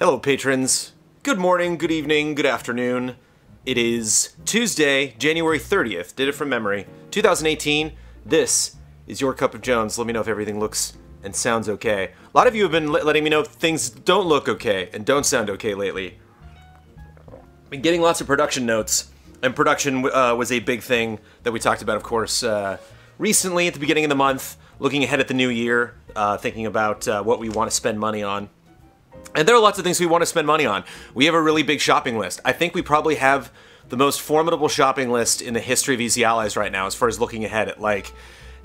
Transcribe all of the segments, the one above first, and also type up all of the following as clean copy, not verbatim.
Hello, patrons. Good morning, good evening, good afternoon. It is Tuesday, January 30th. Did it from memory. 2018. This is your Cup of Jones. Let me know if everything looks and sounds okay. A lot of you have been letting me know if things don't look okay and don't sound okay lately. I've been getting lots of production notes, and production was a big thing that we talked about, of course, recently at the beginning of the month, looking ahead at the new year, thinking about what we want to spend money on. And there are lots of things we want to spend money on. We have a really big shopping list. I think we probably have the most formidable shopping list in the history of Easy Allies right now, as far as looking ahead at, like,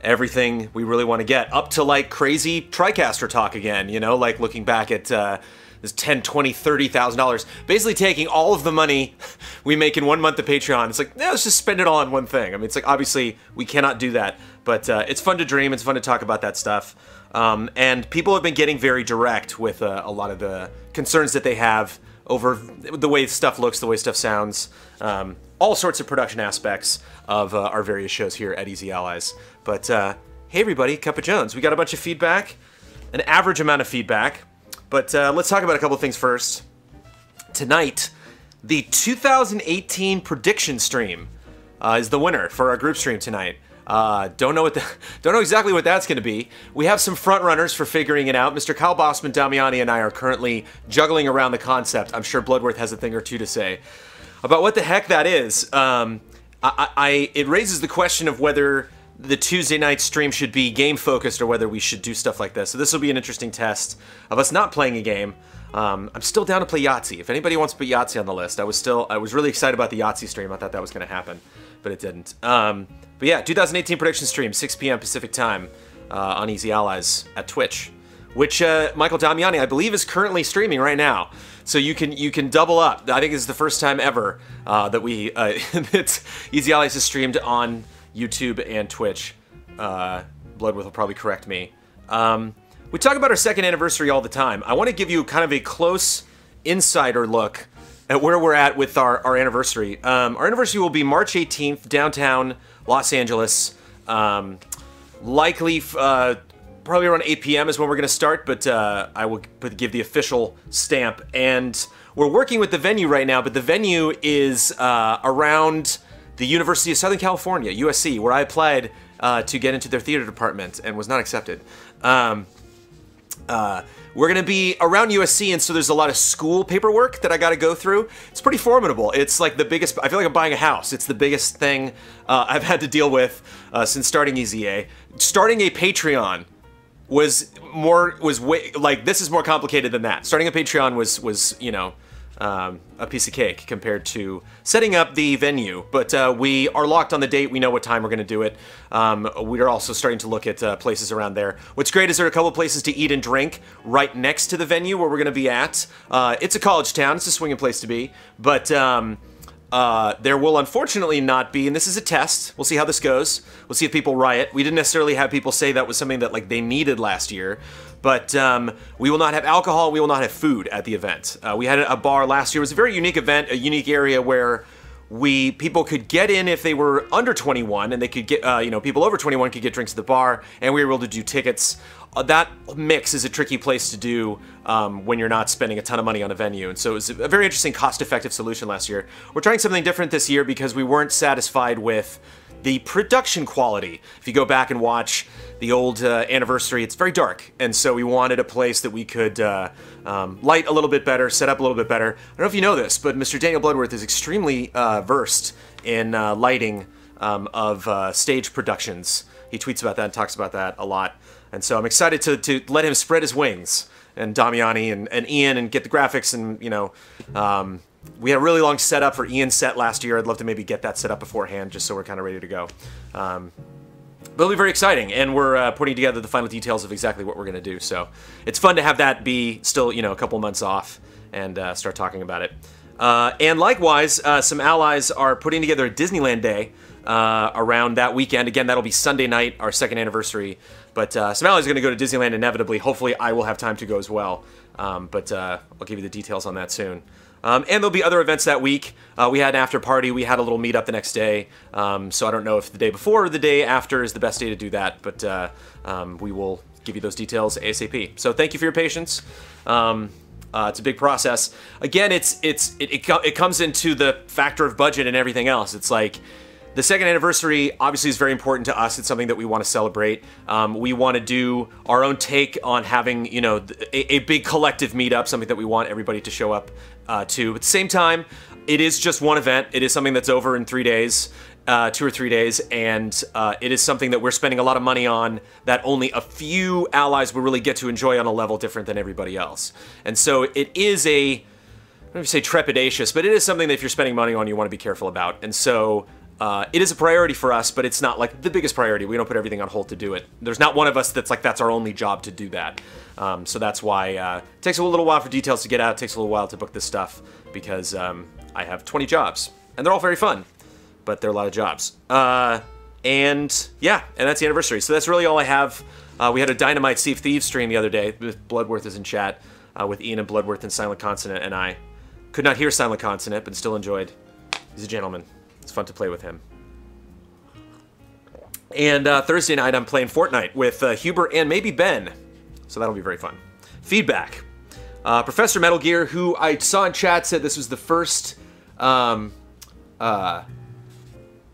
everything we really want to get. Up to, like, crazy TriCaster talk again, you know? Like, looking back at this $10,000, $20,000, $30,000. Basically taking all of the money we make in 1 month of Patreon. It's like, let's just spend it all on one thing. I mean, it's like, obviously, we cannot do that. But it's fun to dream. It's fun to talk about that stuff. And people have been getting very direct with a lot of the concerns that they have over the way stuff looks, the way stuff sounds, all sorts of production aspects of our various shows here at Easy Allies. But hey everybody, Cup of Jones. We got a bunch of feedback, an average amount of feedback, but let's talk about a couple of things first. Tonight, the 2018 prediction stream is the winner for our group stream tonight. Don't know exactly what that's going to be. We have some front runners for figuring it out. Mr. Kyle Bossman, Damiani, and I are currently juggling around the concept. I'm sure Bloodworth has a thing or two to say about what the heck that is. It raises the question of whether the Tuesday night stream should be game focused or whether we should do stuff like this. So this will be an interesting test of us not playing a game. I'm still down to play Yahtzee. If anybody wants to put Yahtzee on the list, I was really excited about the Yahtzee stream. I thought that was going to happen, but it didn't. But yeah, 2018 prediction stream, 6 p.m. Pacific time on Easy Allies at Twitch, which Michael Damiani, I believe, is currently streaming right now. So you can double up. I think this is the first time ever that that Easy Allies is streamed on YouTube and Twitch. Bloodworth will probably correct me. We talk about our second anniversary all the time. I want to give you kind of a close insider look at where we're at with our anniversary. Our anniversary will be March 18th, downtown Los Angeles. Likely, probably around 8 p.m. is when we're going to start, but I will give the official stamp. And we're working with the venue right now, but the venue is around the University of Southern California, USC, where I applied to get into their theater department and was not accepted. We're going to be around USC, and so there's a lot of school paperwork that I got to go through. It's pretty formidable. It's like the biggest, I feel like I'm buying a house. It's the biggest thing I've had to deal with since starting EZA. Starting a Patreon was way, like, this is more complicated than that. Starting a Patreon was you know, a piece of cake compared to setting up the venue, but we are locked on the date. We know what time we're going to do it. We are also starting to look at places around there. What's great is there are a couple places to eat and drink right next to the venue where we're going to be at. It's a college town. It's a swinging place to be, but there will unfortunately not be, and this is a test. We'll see how this goes. We'll see if people riot. We didn't necessarily have people say that was something that, like, they needed last year. But we will not have alcohol, we will not have food at the event. We had a bar last year. It was a very unique event, a unique area where people could get in if they were under 21, and they could get, you know, people over 21 could get drinks at the bar, and we were able to do tickets. That mix is a tricky place to do when you're not spending a ton of money on a venue, and so it was a very interesting cost-effective solution last year. We're trying something different this year because we weren't satisfied with the production quality. If you go back and watch the old anniversary, it's very dark, and so we wanted a place that we could light a little bit better, set up a little bit better. I don't know if you know this, but Mr. Daniel Bloodworth is extremely versed in lighting of stage productions. He tweets about that and talks about that a lot, and so I'm excited to let him spread his wings, and Damiani and Ian, and get the graphics, and, you know, we had a really long setup for Ian's set last year. I'd love to maybe get that set up beforehand, just so we're kind of ready to go. But it'll be very exciting, and we're putting together the final details of exactly what we're going to do. So it's fun to have that be still, you know, a couple months off and start talking about it. And likewise, some allies are putting together a Disneyland Day around that weekend. Again, that'll be Sunday night, our second anniversary. But some allies are going to go to Disneyland inevitably. Hopefully, I will have time to go as well. But I'll give you the details on that soon. And there'll be other events that week. We had an after party. We had a little meetup the next day. So I don't know if the day before or the day after is the best day to do that. But we will give you those details ASAP. So thank you for your patience. It's a big process. Again, it comes into the factor of budget and everything else. It's like, the second anniversary obviously is very important to us. It's something that we want to celebrate. We want to do our own take on having, you know, a big collective meetup, something that we want everybody to show up to. At the same time, it is just one event. It is something that's over in 3 days, 2 or 3 days, and it is something that we're spending a lot of money on that only a few allies will really get to enjoy on a level different than everybody else. And so it is I don't know if you say trepidatious, but it is something that if you're spending money on, you want to be careful about. And so it is a priority for us, but it's not like the biggest priority. We don't put everything on hold to do it. There's not one of us that's like, that's our only job to do that. So that's why it takes a little while for details to get out. It takes a little while to book this stuff because I have 20 jobs and they're all very fun, but they're a lot of jobs. And yeah, and that's the anniversary. So that's really all I have. We had a Dynamite Sea of Thieves stream the other day. Bloodworth is in chat with Ian and Bloodworth and Silent Consonant, and I could not hear Silent Consonant, but still enjoyed. He's a gentleman. It's fun to play with him. And Thursday night, I'm playing Fortnite with Huber and maybe Ben. So that'll be very fun. Feedback. Professor Metal Gear, who I saw in chat, said this was the first...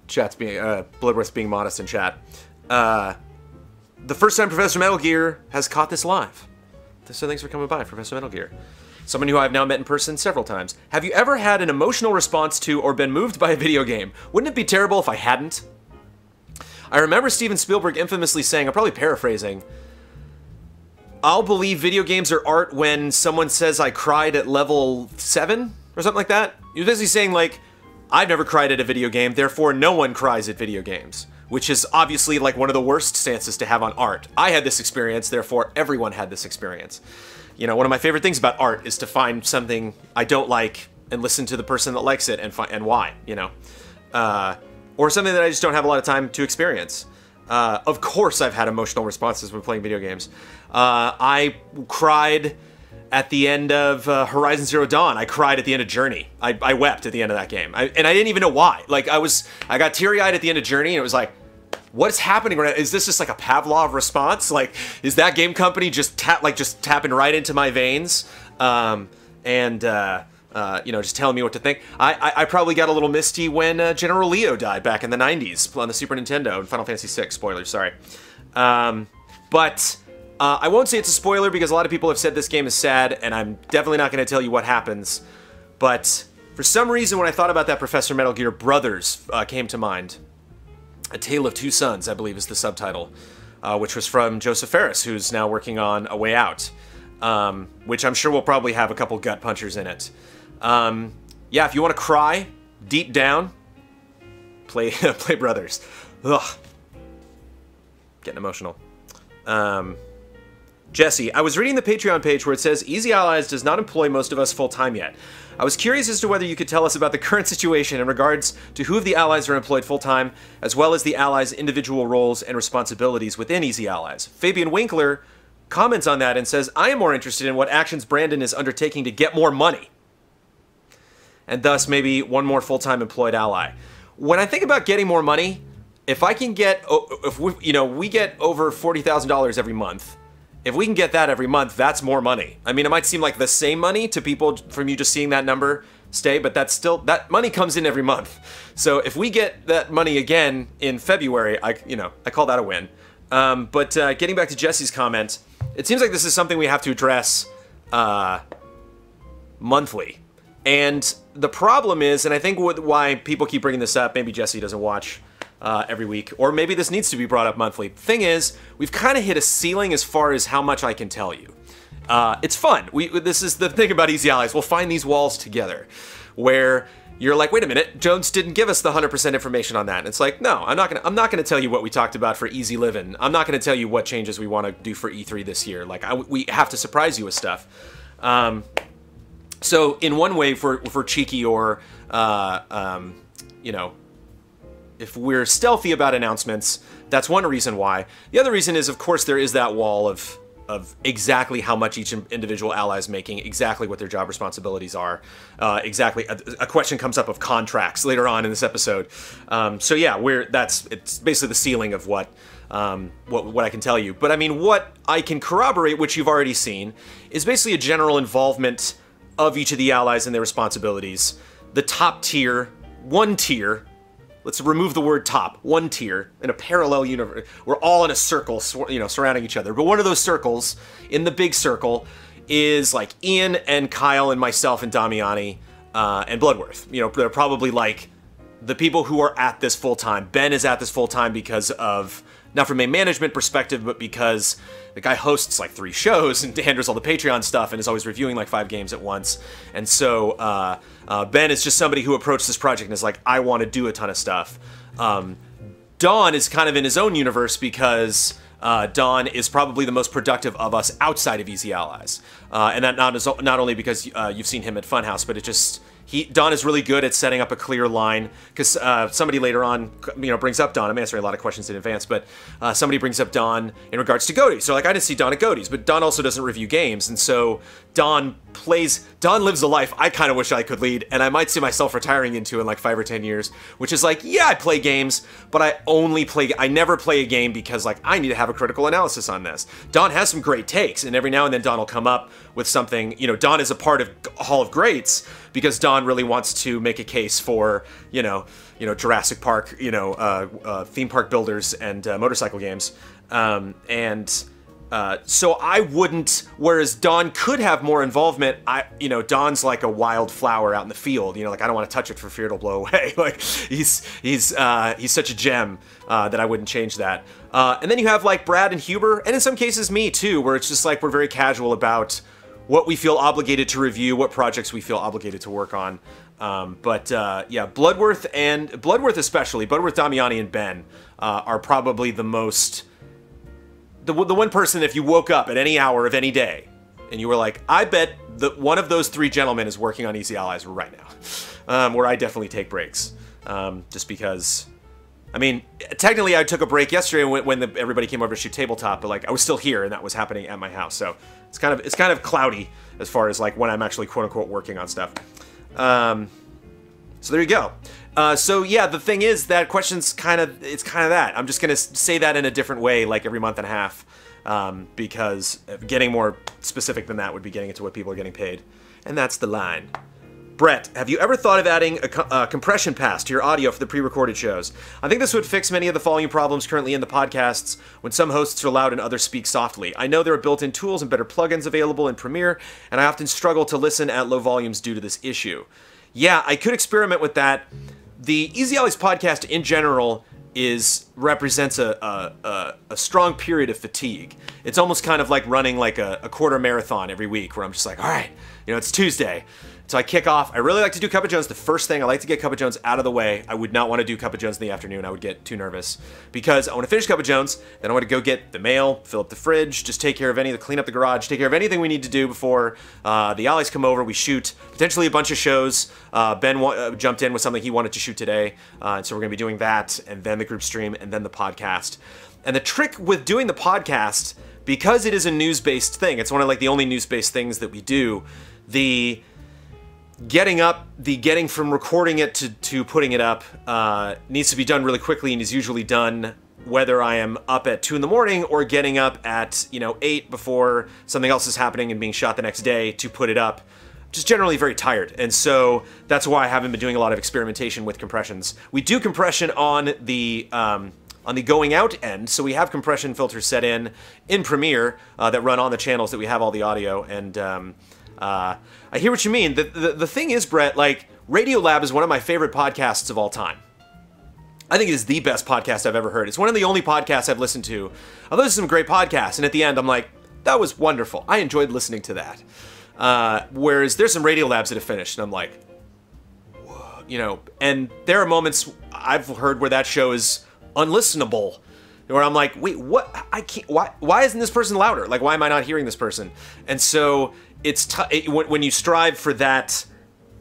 chat's being... Bloodworth's being modest in chat. The first time Professor Metal Gear has caught this live. So thanks for coming by, Professor Metal Gear. Someone who I've now met in person several times. Have you ever had an emotional response to or been moved by a video game? Wouldn't it be terrible if I hadn't? I remember Steven Spielberg infamously saying, I'm probably paraphrasing, I'll believe video games are art when someone says I cried at level 7 or something like that. He was basically saying, like, I've never cried at a video game, therefore no one cries at video games. Which is obviously like one of the worst stances to have on art. I had this experience, therefore everyone had this experience. You know, one of my favorite things about art is to find something I don't like and listen to the person that likes it and why, you know. Or something that I just don't have a lot of time to experience. Of course I've had emotional responses when playing video games. I cried at the end of Horizon Zero Dawn. I cried at the end of Journey. I wept at the end of that game. And I didn't even know why. Like, I got teary-eyed at the end of Journey, and it was like, what's happening right now? Is this just like a Pavlov response? Like, is that game company just tapping right into my veins? You know, just telling me what to think. I probably got a little misty when General Leo died back in the 90s on the Super Nintendo in Final Fantasy VI. Spoilers, sorry. But I won't say it's a spoiler because a lot of people have said this game is sad, and I'm definitely not going to tell you what happens. But for some reason, when I thought about that, Professor Metal Gear Brothers came to mind. A Tale of Two Sons, I believe, is the subtitle, which was from Joseph Ferris, who's now working on A Way Out, which I'm sure will probably have a couple gut punchers in it. Yeah, if you want to cry deep down, play Brothers. Ugh. Getting emotional. Jesse, I was reading the Patreon page where it says Easy Allies does not employ most of us full-time yet. I was curious as to whether you could tell us about the current situation in regards to who of the allies are employed full-time, as well as the allies' individual roles and responsibilities within Easy Allies. Fabian Winkler comments on that and says, I am more interested in what actions Brandon is undertaking to get more money, and thus maybe one more full-time employed ally. When I think about getting more money, if I can get, we get over $40,000 every month. If we can get that every month, that's more money. I mean, it might seem like the same money to people from you just seeing that number stay, but that's still, that money comes in every month. So if we get that money again in February, I call that a win. But getting back to Jesse's comment, it seems like this is something we have to address monthly. And the problem is, and I think why people keep bringing this up, maybe Jesse doesn't watch every week, or maybe this needs to be brought up monthly. Thing is, we've kind of hit a ceiling as far as how much I can tell you. It's fun. This is the thing about Easy Allies. We'll find these walls together where you're like, wait a minute, Jones didn't give us the 100% information on that. And it's like, no, I'm not gonna tell you what we talked about for Easy Livin'. I'm not gonna tell you what changes we want to do for E3 this year. Like, we have to surprise you with stuff. So in one way, if we're cheeky or if we're stealthy about announcements, that's one reason why. The other reason is, of course, there is that wall of exactly how much each individual ally is making, exactly what their job responsibilities are. Exactly, a question comes up of contracts later on in this episode. So yeah, it's basically the ceiling of what I can tell you. But I mean, what I can corroborate, which you've already seen, is basically a general involvement of each of the allies and their responsibilities. The top tier, one tier, let's remove the word top, one tier, in a parallel universe. We're all in a circle, surrounding each other. But one of those circles, in the big circle, is like Ian and Kyle and myself and Damiani and Bloodworth. They're probably like the people who are at this full time. Ben is at this full time because of, not from a management perspective, but because the guy hosts like 3 shows and handles all the Patreon stuff and is always reviewing like 5 games at once. And so Ben is just somebody who approached this project and is like, I want to do a ton of stuff. Don is kind of in his own universe because Don is probably the most productive of us outside of Easy Allies. And that not only because you've seen him at Funhouse, but it just... Don is really good at setting up a clear line, because somebody later on, brings up Don. I'm answering a lot of questions in advance, but somebody brings up Don in regards to Goaties. So like, I didn't see Don at Goaties, but Don also doesn't review games, and so Don lives a life I kind of wish I could lead, and I might see myself retiring into in like 5 or 10 years, which is like, yeah, I play games, but I never play a game because like, I need to have a critical analysis on this. Don has some great takes, and every now and then Don will come up with something. Don is a part of Hall of Greats because Don really wants to make a case for, Jurassic Park, theme park builders and motorcycle games. So I wouldn't, whereas Don could have more involvement, Don's like a wild flower out in the field, like I don't want to touch it for fear it'll blow away. Like he's such a gem that I wouldn't change that. And then you have like Brad and Huber, and in some cases me too, where it's just like we're very casual about what we feel obligated to review, what projects we feel obligated to work on. Yeah, Bloodworth especially, Bloodworth, Damiani, and Ben are probably the most... The one person, if you woke up at any hour of any day, and you were like, I bet that one of those 3 gentlemen is working on Easy Allies right now, where I definitely take breaks, just because... I mean, technically I took a break yesterday when everybody came over to shoot tabletop, but like I was still here and that was happening at my house, so it's kind of cloudy as far as like when I'm actually quote unquote working on stuff. So there you go. So yeah, the thing is that question's kind of that. I'm just gonna say that in a different way, like every month and a half, because getting more specific than that would be getting into what people are getting paid, and that's the line. Brett, have you ever thought of adding a compression pass to your audio for the pre-recorded shows? I think this would fix many of the volume problems currently in the podcasts when some hosts are loud and others speak softly. I know there are built-in tools and better plugins available in Premiere, and I often struggle to listen at low volumes due to this issue. Yeah, I could experiment with that. The Easy Allies podcast in general represents a strong period of fatigue. It's almost kind of like running like a quarter marathon every week, where I'm just like, all right, it's Tuesday. So I kick off. I really like to do Cup of Jones the first thing. I like to get Cup of Jones out of the way. I would not want to do Cup of Jones in the afternoon. I would get too nervous because I want to finish Cup of Jones. Then I want to go get the mail, fill up the fridge, just take care of clean up the garage, take care of anything we need to do before the allies come over. We shoot potentially a bunch of shows. Ben jumped in with something he wanted to shoot today. And so we're going to be doing that, and then the group stream, and then the podcast. And the trick with doing the podcast, because it is a news-based thing, it's one of like the only news-based things that we do, the getting from recording it to putting it up needs to be done really quickly, and is usually done whether I am up at 2 in the morning or getting up at 8 before something else is happening and being shot the next day to put it up. Just generally very tired, and so that's why I haven't been doing a lot of experimentation with compressions. We do compression on the going out end, so we have compression filters set in Premiere that run on the channels that we have all the audio, and I hear what you mean. The thing is, Brett, like, Radiolab is one of my favorite podcasts of all time. I think it is the best podcast I've ever heard. It's one of the only podcasts I've listened to. I've listened to some great podcasts, and at the end, I'm like, that was wonderful. I enjoyed listening to that. Whereas there's some Radiolabs that have finished, and I'm like, whoa, and there are moments I've heard where that show is unlistenable, where I'm like, wait, what? I can't. Why isn't this person louder? Like, why am I not hearing this person? And so it's when you strive for that,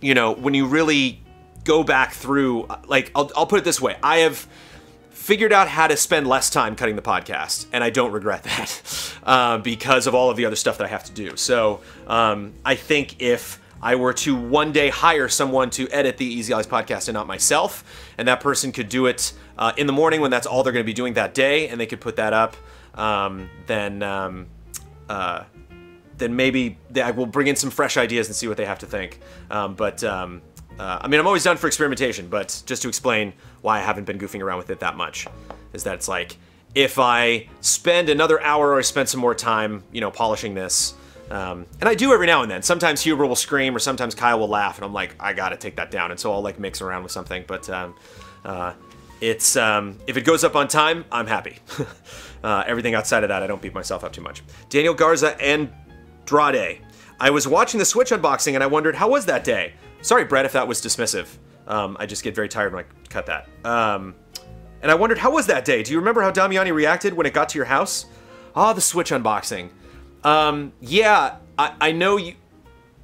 when you really go back through. Like, I'll put it this way: I have figured out how to spend less time cutting the podcast, and I don't regret that because of all of the other stuff that I have to do. So I think if I were to one day hire someone to edit the Easy Allies podcast and not myself, and that person could do it in the morning when that's all they're going to be doing that day, and they could put that up, then maybe I will bring in some fresh ideas and see what they have to think. I mean, I'm always done for experimentation, but just to explain why I haven't been goofing around with it that much, is that it's like, if I spend another hour or I spend some more time, polishing this, and I do every now and then. Sometimes Huber will scream or sometimes Kyle will laugh, and I'm like, I gotta take that down, and so I'll like mix around with something, but it's if it goes up on time, I'm happy. Everything outside of that, I don't beat myself up too much. Daniel Garza and Andrade. I was watching the Switch unboxing and I wondered, how was that day? Sorry, Brett, if that was dismissive. I just get very tired when I cut that. And I wondered, how was that day? Do you remember how Damiani reacted when it got to your house? The Switch unboxing. Yeah, I know you.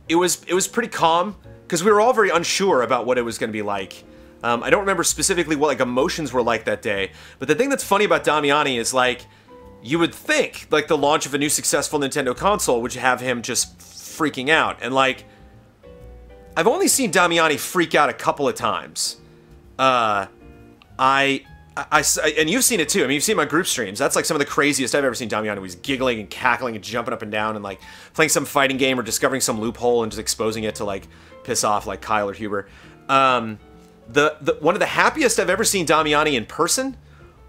It was pretty calm because we were all very unsure about what it was going to be like. I don't remember specifically what emotions were like that day, but the thing that's funny about Damiani is you would think the launch of a new successful Nintendo console would have him just freaking out, and I've only seen Damiani freak out a couple of times. And you've seen it too. I mean, you've seen my group streams. That's some of the craziest I've ever seen Damiani. He's giggling and cackling and jumping up and down and playing some fighting game or discovering some loophole and just exposing it to piss off Kyle or Huber. One of the happiest I've ever seen Damiani in person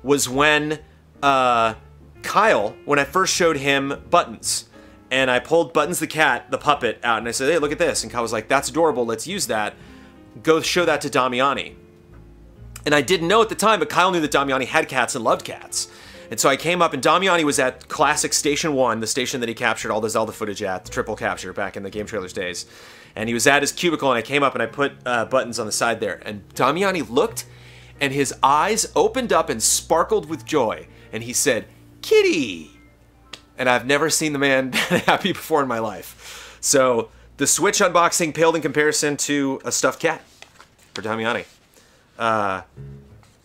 was when Kyle, when I first showed him Buttons, and I pulled Buttons the cat, the puppet, out, and I said, hey, look at this. And Kyle was like, that's adorable, let's use that. Go show that to Damiani. And I didn't know at the time, but Kyle knew that Damiani had cats and loved cats. And so I came up, and Damiani was at Classic Station 1, the station that he captured all the Zelda footage at, the triple capture back in the Game Trailers days. And he was at his cubicle, and I came up and I put Buttons on the side there. And Damiani looked, and his eyes opened up and sparkled with joy. And he said, kitty! And I've never seen the man that happy before in my life. So the Switch unboxing paled in comparison to a stuffed cat for Damiani.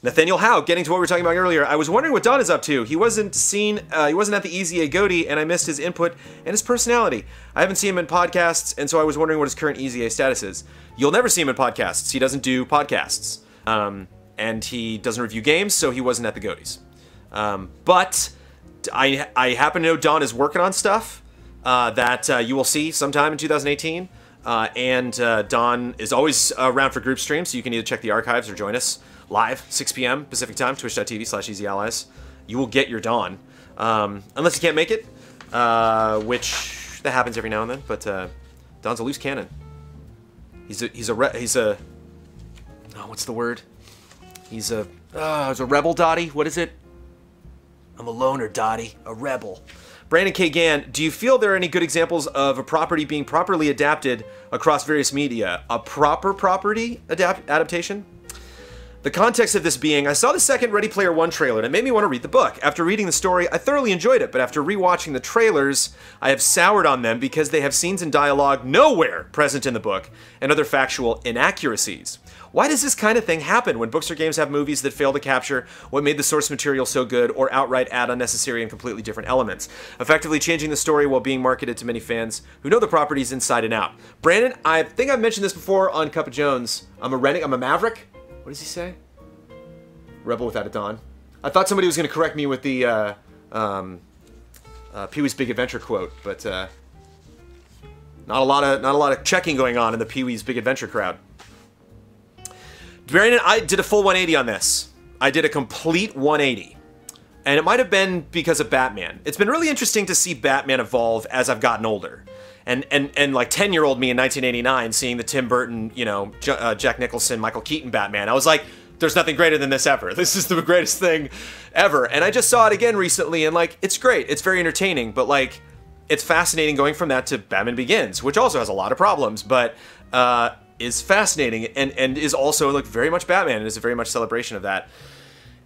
Nathaniel Howe, getting to what we were talking about earlier. I was wondering what Don is up to. He wasn't at the Easy A Goatee, and I missed his input and his personality. I haven't seen him in podcasts, and so I was wondering what his current Easy A status is. You'll never see him in podcasts. He doesn't do podcasts. And he doesn't review games, so he wasn't at the Goatees. But I happen to know Don is working on stuff that you will see sometime in 2018. And Don is always around for group streams, so you can either check the archives or join us live, 6 p.m. Pacific time, twitch.tv/EasyAllies. You will get your Don. Unless you can't make it, which that happens every now and then, but Don's a loose cannon. He's a what's the word? He's a rebel, Dottie. What is it? I'm a loner, Dottie. A rebel. Brandon K. Gann, do you feel there are any good examples of a property being properly adapted across various media? A proper property adaptation? The context of this being, I saw the second Ready Player One trailer and it made me want to read the book. After reading the story, I thoroughly enjoyed it, but after rewatching the trailers, I have soured on them because they have scenes and dialogue nowhere present in the book and other factual inaccuracies. Why does this kind of thing happen when books or games have movies that fail to capture what made the source material so good or outright add unnecessary and completely different elements, effectively changing the story while being marketed to many fans who know the properties inside and out? Brandon, I think I've mentioned this before on Cup of Jones. I'm a maverick. What does he say? Rebel without a Dawn. I thought somebody was going to correct me with the Pee-wee's Big Adventure quote, but not a lot of checking going on in the Pee-wee's Big Adventure crowd. Brandon, I did a full 180 on this. I did a complete 180. And it might have been because of Batman. It's been really interesting to see Batman evolve as I've gotten older. And like 10-year-old me in 1989 seeing the Tim Burton, Jack Nicholson, Michael Keaton Batman, I was like, there's nothing greater than this ever. This is the greatest thing ever. And I just saw it again recently and it's great. It's very entertaining, but it's fascinating going from that to Batman Begins, which also has a lot of problems, but is fascinating and is also very much Batman and is a very much celebration of that.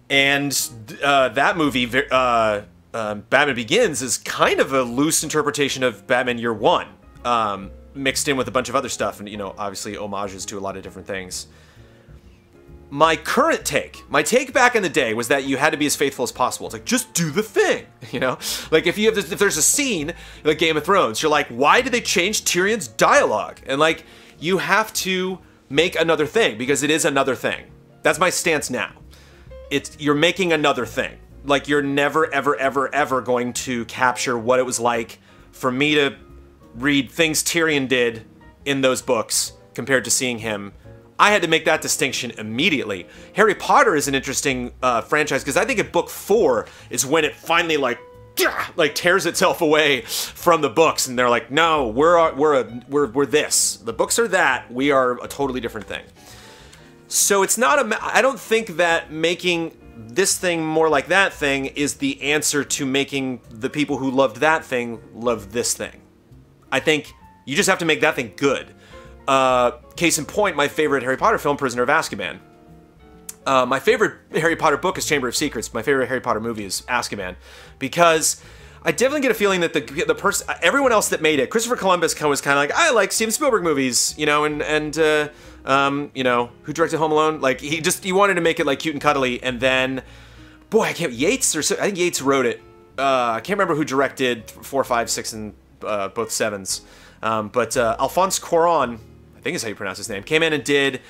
And that movie, Batman Begins, is kind of a loose interpretation of Batman Year One, mixed in with a bunch of other stuff and, obviously homages to a lot of different things. my current take, my take back in the day was that you had to be as faithful as possible. It's like, just do the thing, you know? Like, if there's a scene like Game of Thrones, you're like, why did they change Tyrion's dialogue? And like, you have to make another thing because it is another thing. That's my stance now. You're making another thing. Like, you're never, ever, ever, ever going to capture what it was like for me to read things Tyrion did in those books compared to seeing him. I had to make that distinction immediately. Harry Potter is an interesting franchise because I think at book 4 is when it finally like tears itself away from the books, and they're like, no, we're this. The books are that. We are a totally different thing. So it's not I don't think that making this thing more like that thing is the answer to making the people who loved that thing love this thing. I think you just have to make that thing good. Case in point, my favorite Harry Potter film, Prisoner of Azkaban. My favorite Harry Potter book is Chamber of Secrets. My favorite Harry Potter movie is Azkaban, because I definitely get a feeling that the person, everyone else that made it, Christopher Columbus was kind of like, I like Steven Spielberg movies, you know, and you know, who directed Home Alone? Like, he wanted to make it like cute and cuddly, and then, boy, I think Yates wrote it. I can't remember who directed 4, 5, 6, and both 7s. But Alphonse Cuarón, I think is how you pronounce his name, came in and did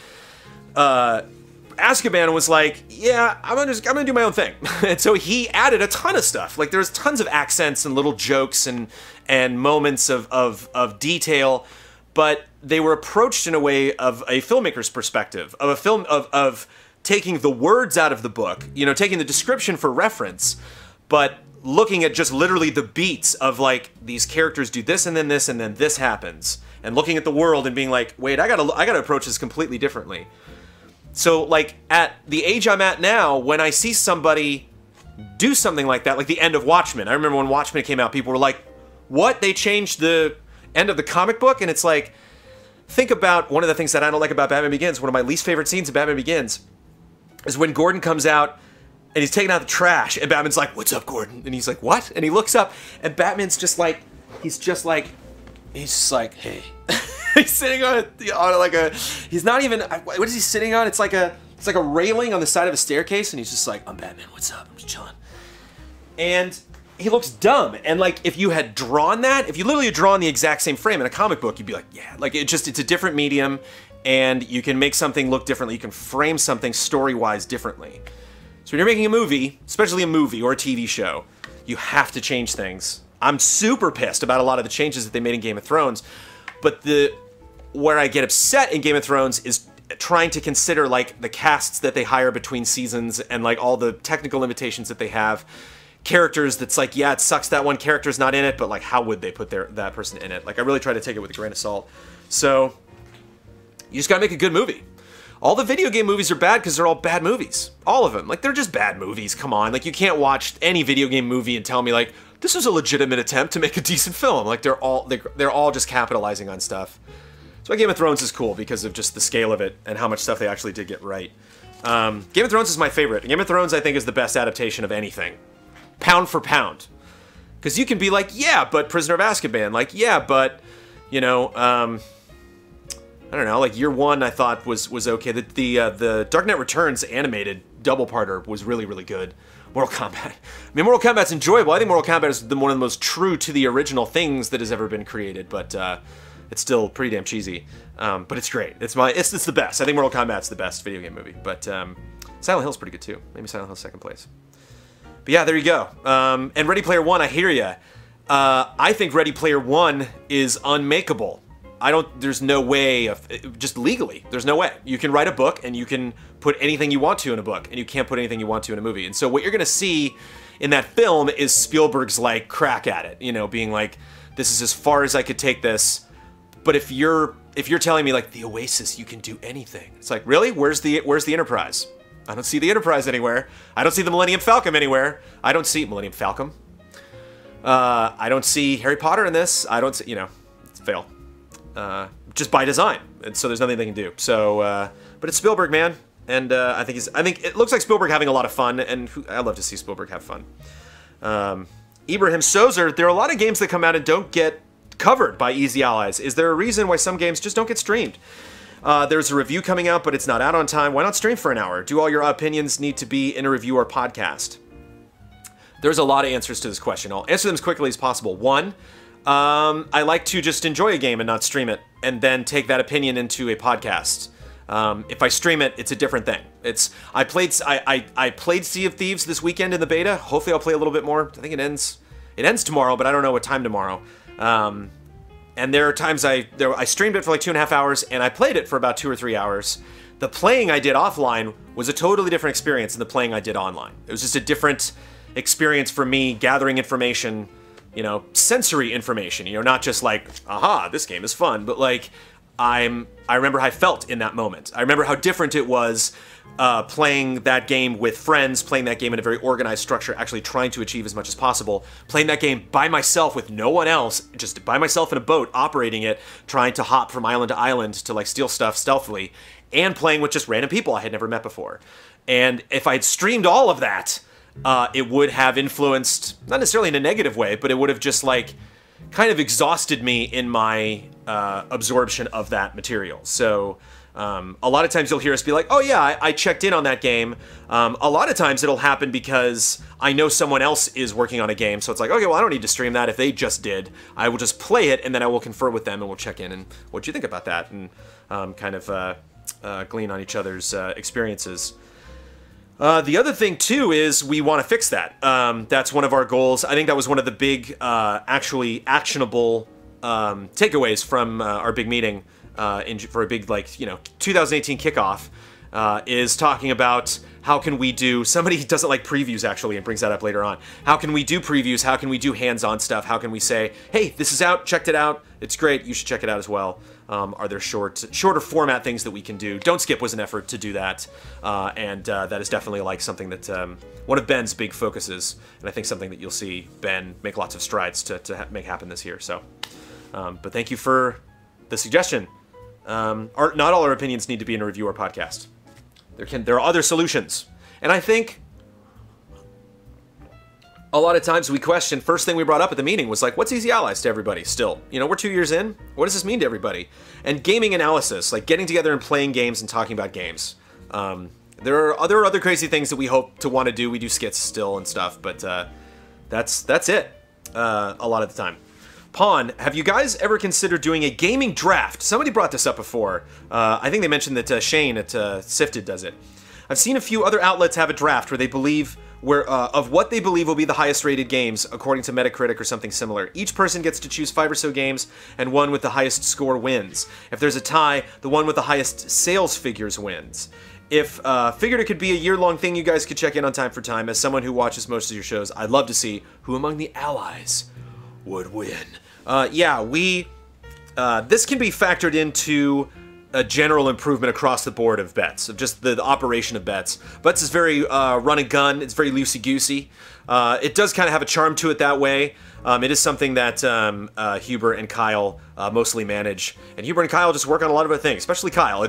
Azkaban and was like, yeah, I'm gonna do my own thing. And so he added a ton of stuff. Like, there's tons of accents and little jokes and moments of detail, but they were approached in a way of a filmmaker's perspective, of a film of taking the words out of the book, you know, taking the description for reference, but looking at just literally the beats of like, these characters do this and then this happens, and looking at the world and being like, wait, I gotta approach this completely differently. So like, at the age I'm at now, when I see somebody do something like that, like the end of Watchmen, I remember when Watchmen came out, people were like, what? They changed the end of the comic book? And it's like, think about one of the things that I don't like about Batman Begins. One of my least favorite scenes of Batman Begins is when Gordon comes out and he's taking out the trash, and Batman's like, what's up, Gordon? And he's like, what? And he looks up, and Batman's just like, he's just like, hey. He's sitting on like a, he's not even, what is he sitting on? It's like a railing on the side of a staircase, and he's just like, I'm Batman, what's up? I'm just chilling. And he looks dumb. And like, if you had drawn that, if you literally had drawn the exact same frame in a comic book, you'd be like, yeah, like it's a different medium, and you can make something look differently. You can frame something story-wise differently. So when you're making a movie, especially a movie or a TV show, you have to change things. I'm super pissed about a lot of the changes that they made in Game of Thrones, but where I get upset in Game of Thrones is trying to consider like the casts that they hire between seasons and like all the technical limitations that they have. Characters that's like, yeah, it sucks that one character's not in it, but like, how would they put that person in it? Like, I really try to take it with a grain of salt. So you just gotta make a good movie. All the video game movies are bad because they're all bad movies. All of them. Like, they're just bad movies. Come on. Like, you can't watch any video game movie and tell me, like, this was a legitimate attempt to make a decent film. Like, they're all just capitalizing on stuff. That's why Game of Thrones is cool, because of just the scale of it and how much stuff they actually did get right. Game of Thrones is my favorite. Game of Thrones, I think, is the best adaptation of anything. Pound for pound. Because you can be like, yeah, but Prisoner of Azkaban. Like, yeah, but, you know, I don't know, like Year One I thought was okay. The Dark Knight Returns animated double-parter was really, really good. Mortal Kombat. I mean, Mortal Kombat's enjoyable. I think Mortal Kombat is one of the most true to the original things that has ever been created, but it's still pretty damn cheesy. But it's great. It's the best. I think Mortal Kombat's the best video game movie. But Silent Hill's pretty good too. Maybe Silent Hill's second place. But yeah, there you go. And Ready Player One, I hear ya. I think Ready Player One is unmakeable. There's no way just legally, there's no way. You can write a book and you can put anything you want to in a book, and you can't put anything you want to in a movie. And so what you're gonna see in that film is Spielberg's like crack at it, you know, being like, this is as far as I could take this. But if you're telling me like the Oasis, you can do anything. It's like, really? Where's the Enterprise? I don't see the Enterprise anywhere. I don't see the Millennium Falcon anywhere. I don't see Millennium Falcon. I don't see Harry Potter in this. I don't see, you know, it's a fail. Just by design, and so there's nothing they can do. So, but it's Spielberg, man, and I think it looks like Spielberg having a lot of fun, and I love to see Spielberg have fun. Ibrahim Sozer, there are a lot of games that come out and don't get covered by Easy Allies. Is there a reason why some games just don't get streamed? There's a review coming out, but it's not out on time. Why not stream for an hour? Do all your opinions need to be in a review or podcast? There's a lot of answers to this question. I'll answer them as quickly as possible. One, I like to just enjoy a game and not stream it, and then take that opinion into a podcast. If I stream it, it's a different thing. I played Sea of Thieves this weekend in the beta. Hopefully I'll play a little bit more. I think it ends tomorrow, but I don't know what time tomorrow. And there are times I streamed it for like 2.5 hours, and I played it for about 2 or 3 hours. The playing I did offline was a totally different experience than the playing I did online. It was just a different experience for me, gathering information, you know, sensory information, you know, not just like, aha, this game is fun, but like, I remember how I felt in that moment. I remember how different it was playing that game with friends, playing that game in a very organized structure, actually trying to achieve as much as possible, playing that game by myself with no one else, just by myself in a boat, operating it, trying to hop from island to island to like steal stuff stealthily, and playing with just random people I had never met before. And if I'd streamed all of that, it would have influenced, not necessarily in a negative way, but it would have just like kind of exhausted me in my absorption of that material. So a lot of times you'll hear us be like, oh yeah, I checked in on that game. A lot of times it'll happen because I know someone else is working on a game, so it's like, okay, well, I don't need to stream that if they just did. I will just play it, and then I will confer with them, and we'll check in, and what'd you think about that? And kind of glean on each other's experiences. The other thing, too, is we want to fix that. That's one of our goals. I think that was one of the big, actually actionable takeaways from our big meeting for a big, like, you know, 2018 kickoff, is talking about how can we do, somebody doesn't like previews, actually, and brings that up later on. How can we do previews? How can we do hands-on stuff? How can we say, hey, this is out, checked it out, it's great, you should check it out as well. Are there shorter format things that we can do? Don't Skip was an effort to do that, and that is definitely like something that one of Ben's big focuses, and I think something that you'll see Ben make lots of strides to make happen this year. So, but thank you for the suggestion. Not all our opinions need to be in a review or podcast. There are other solutions, and I think a lot of times we question, first thing we brought up at the meeting was like, what's Easy Allies to everybody still? You know, we're 2 years in. What does this mean to everybody? And gaming analysis, like getting together and playing games and talking about games. There are other crazy things that we hope to want to do. We do skits still and stuff, but that's it a lot of the time. Pawn, have you guys ever considered doing a gaming draft? Somebody brought this up before. I think they mentioned that Shane at Sifted does it. I've seen a few other outlets have a draft where they believe of what they believe will be the highest rated games according to Metacritic or something similar. Each person gets to choose 5 or so games, and one with the highest score wins. If there's a tie, the one with the highest sales figures wins. Figured it could be a year-long thing you guys could check in on time for time. As someone who watches most of your shows, I'd love to see who among the allies would win. Yeah, this can be factored into a general improvement across the board of bets, of just the operation of bets. Bets is very run and gun, it's very loosey-goosey. It does kind of have a charm to it that way. It is something that Huber and Kyle mostly manage. And Huber and Kyle just work on a lot of other things, especially Kyle.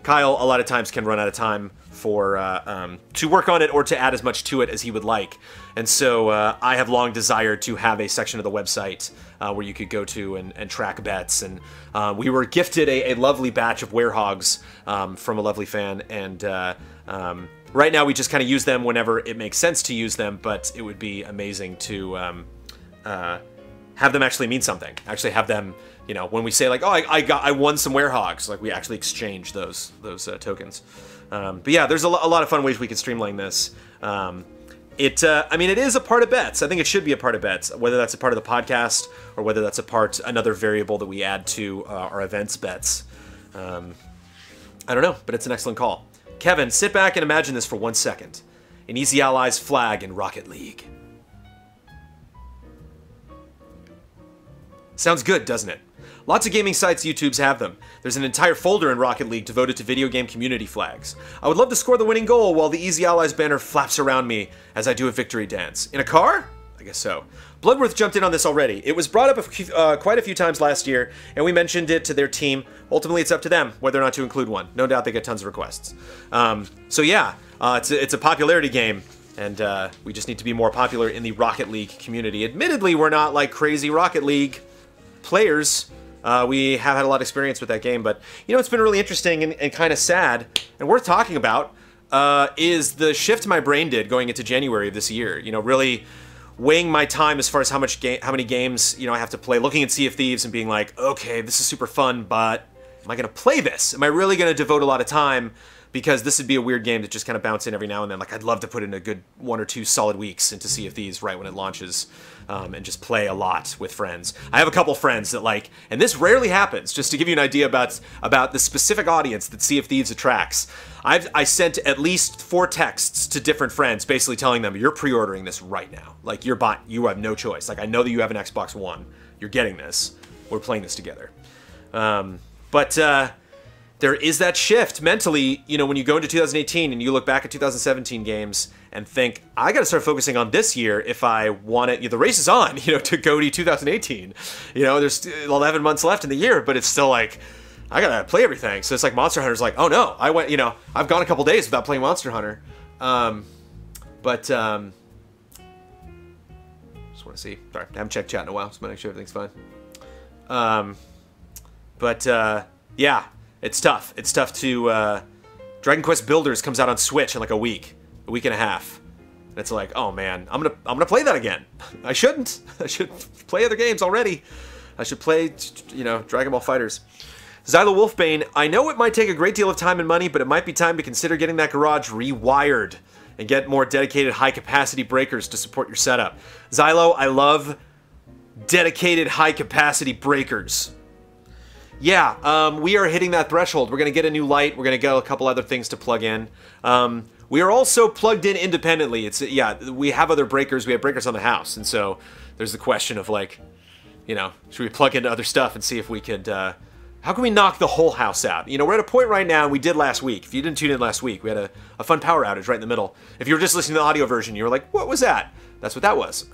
Kyle a lot of times can run out of time to work on it or to add as much to it as he would like. And so I have long desired to have a section of the website where you could go to and track bets. And we were gifted a lovely batch of Werehogs from a lovely fan. And right now we just kind of use them whenever it makes sense to use them, but it would be amazing to have them actually mean something. Actually have them, you know, when we say like, oh, I won some Werehogs, like we actually exchange those tokens. But yeah, there's a lot of fun ways we can streamline this. I mean, it is a part of bets. I think it should be a part of bets, whether that's a part of the podcast or whether that's another variable that we add to our events bets. I don't know, but it's an excellent call. Kevin, sit back and imagine this for 1 second. An Easy Allies flag in Rocket League. Sounds good, doesn't it? Lots of gaming sites YouTubes have them. There's an entire folder in Rocket League devoted to video game community flags. I would love to score the winning goal while the Easy Allies banner flaps around me as I do a victory dance. In a car? I guess so. Bloodworth jumped in on this already. It was brought up quite a few times last year, and we mentioned it to their team. Ultimately, it's up to them whether or not to include one. No doubt they get tons of requests. So yeah, it's a popularity game, and we just need to be more popular in the Rocket League community. Admittedly, we're not like crazy Rocket League players. We have had a lot of experience with that game, but you know, it's been really interesting and kind of sad and worth talking about is the shift my brain did going into January of this year. You know, really weighing my time as far as how many games, you know, I have to play, looking at Sea of Thieves and being like, okay, this is super fun, but am I going to play this? Am I really going to devote a lot of time? Because this would be a weird game to just kind of bounce in every now and then. Like, I'd love to put in a good 1 or 2 solid weeks into Sea of Thieves right when it launches, and just play a lot with friends. I have a couple friends that like, and this rarely happens, just to give you an idea about the specific audience that Sea of Thieves attracts. I sent at least 4 texts to different friends, basically telling them, you're pre-ordering this right now. Like, you have no choice. Like, I know that you have an Xbox One. You're getting this. We're playing this together. There is that shift mentally, you know, when you go into 2018 and you look back at 2017 games and think, I got to start focusing on this year if I want it. You know, the race is on, you know, to go to 2018. You know, there's 11 months left in the year, but it's still like, I got to play everything. So it's like Monster Hunter's like, oh no, I've gone a couple days without playing Monster Hunter. Just want to see. Sorry, I haven't checked chat in a while, so I'm going to make sure everything's fine. Yeah. It's tough. It's tough to, Dragon Quest Builders comes out on Switch in like a week and a half. And it's like, oh man, I'm gonna play that again. I shouldn't. I should play other games already. I should play, you know, Dragon Ball FighterZ. Xylo Wolfbane, I know it might take a great deal of time and money, but it might be time to consider getting that garage rewired and get more dedicated high-capacity breakers to support your setup. Xylo, I love dedicated high-capacity breakers. Yeah, we are hitting that threshold. We're going to get a new light. We're going to get a couple other things to plug in. We are also plugged in independently. We have other breakers. We have breakers on the house. And so there's the question of like, you know, should we plug into other stuff and see if we could, how can we knock the whole house out? You know, we're at a point right now, and we did last week. If you didn't tune in last week, we had a fun power outage right in the middle. If you were just listening to the audio version, you were like, what was that? That's what that was.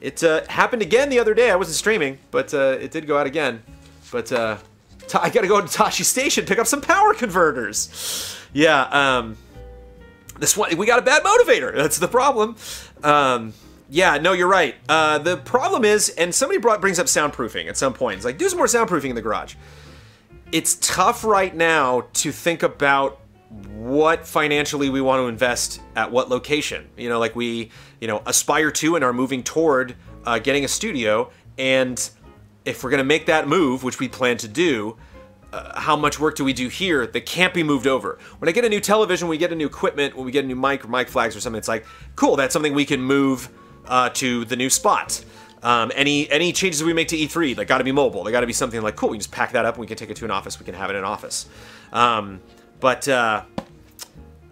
It happened again the other day. I wasn't streaming, but it did go out again. But I gotta go to Tashi Station, pick up some power converters. Yeah, this one, we got a bad motivator. That's the problem. Yeah, no, you're right. The problem is, and somebody brings up soundproofing at some point. It's like, do some more soundproofing in the garage. It's tough right now to think about what financially we want to invest at what location. You know, like we, you know, aspire to and are moving toward getting a studio. And if we're going to make that move, which we plan to do, how much work do we do here that can't be moved over? When I get a new television, we get a new equipment, when we get a new mic or mic flags or something, it's like, cool, that's something we can move to the new spot. Any changes we make to E3, they got to be mobile. They got to be something like, cool, we can just pack that up and we can take it to an office. We can have it in an office.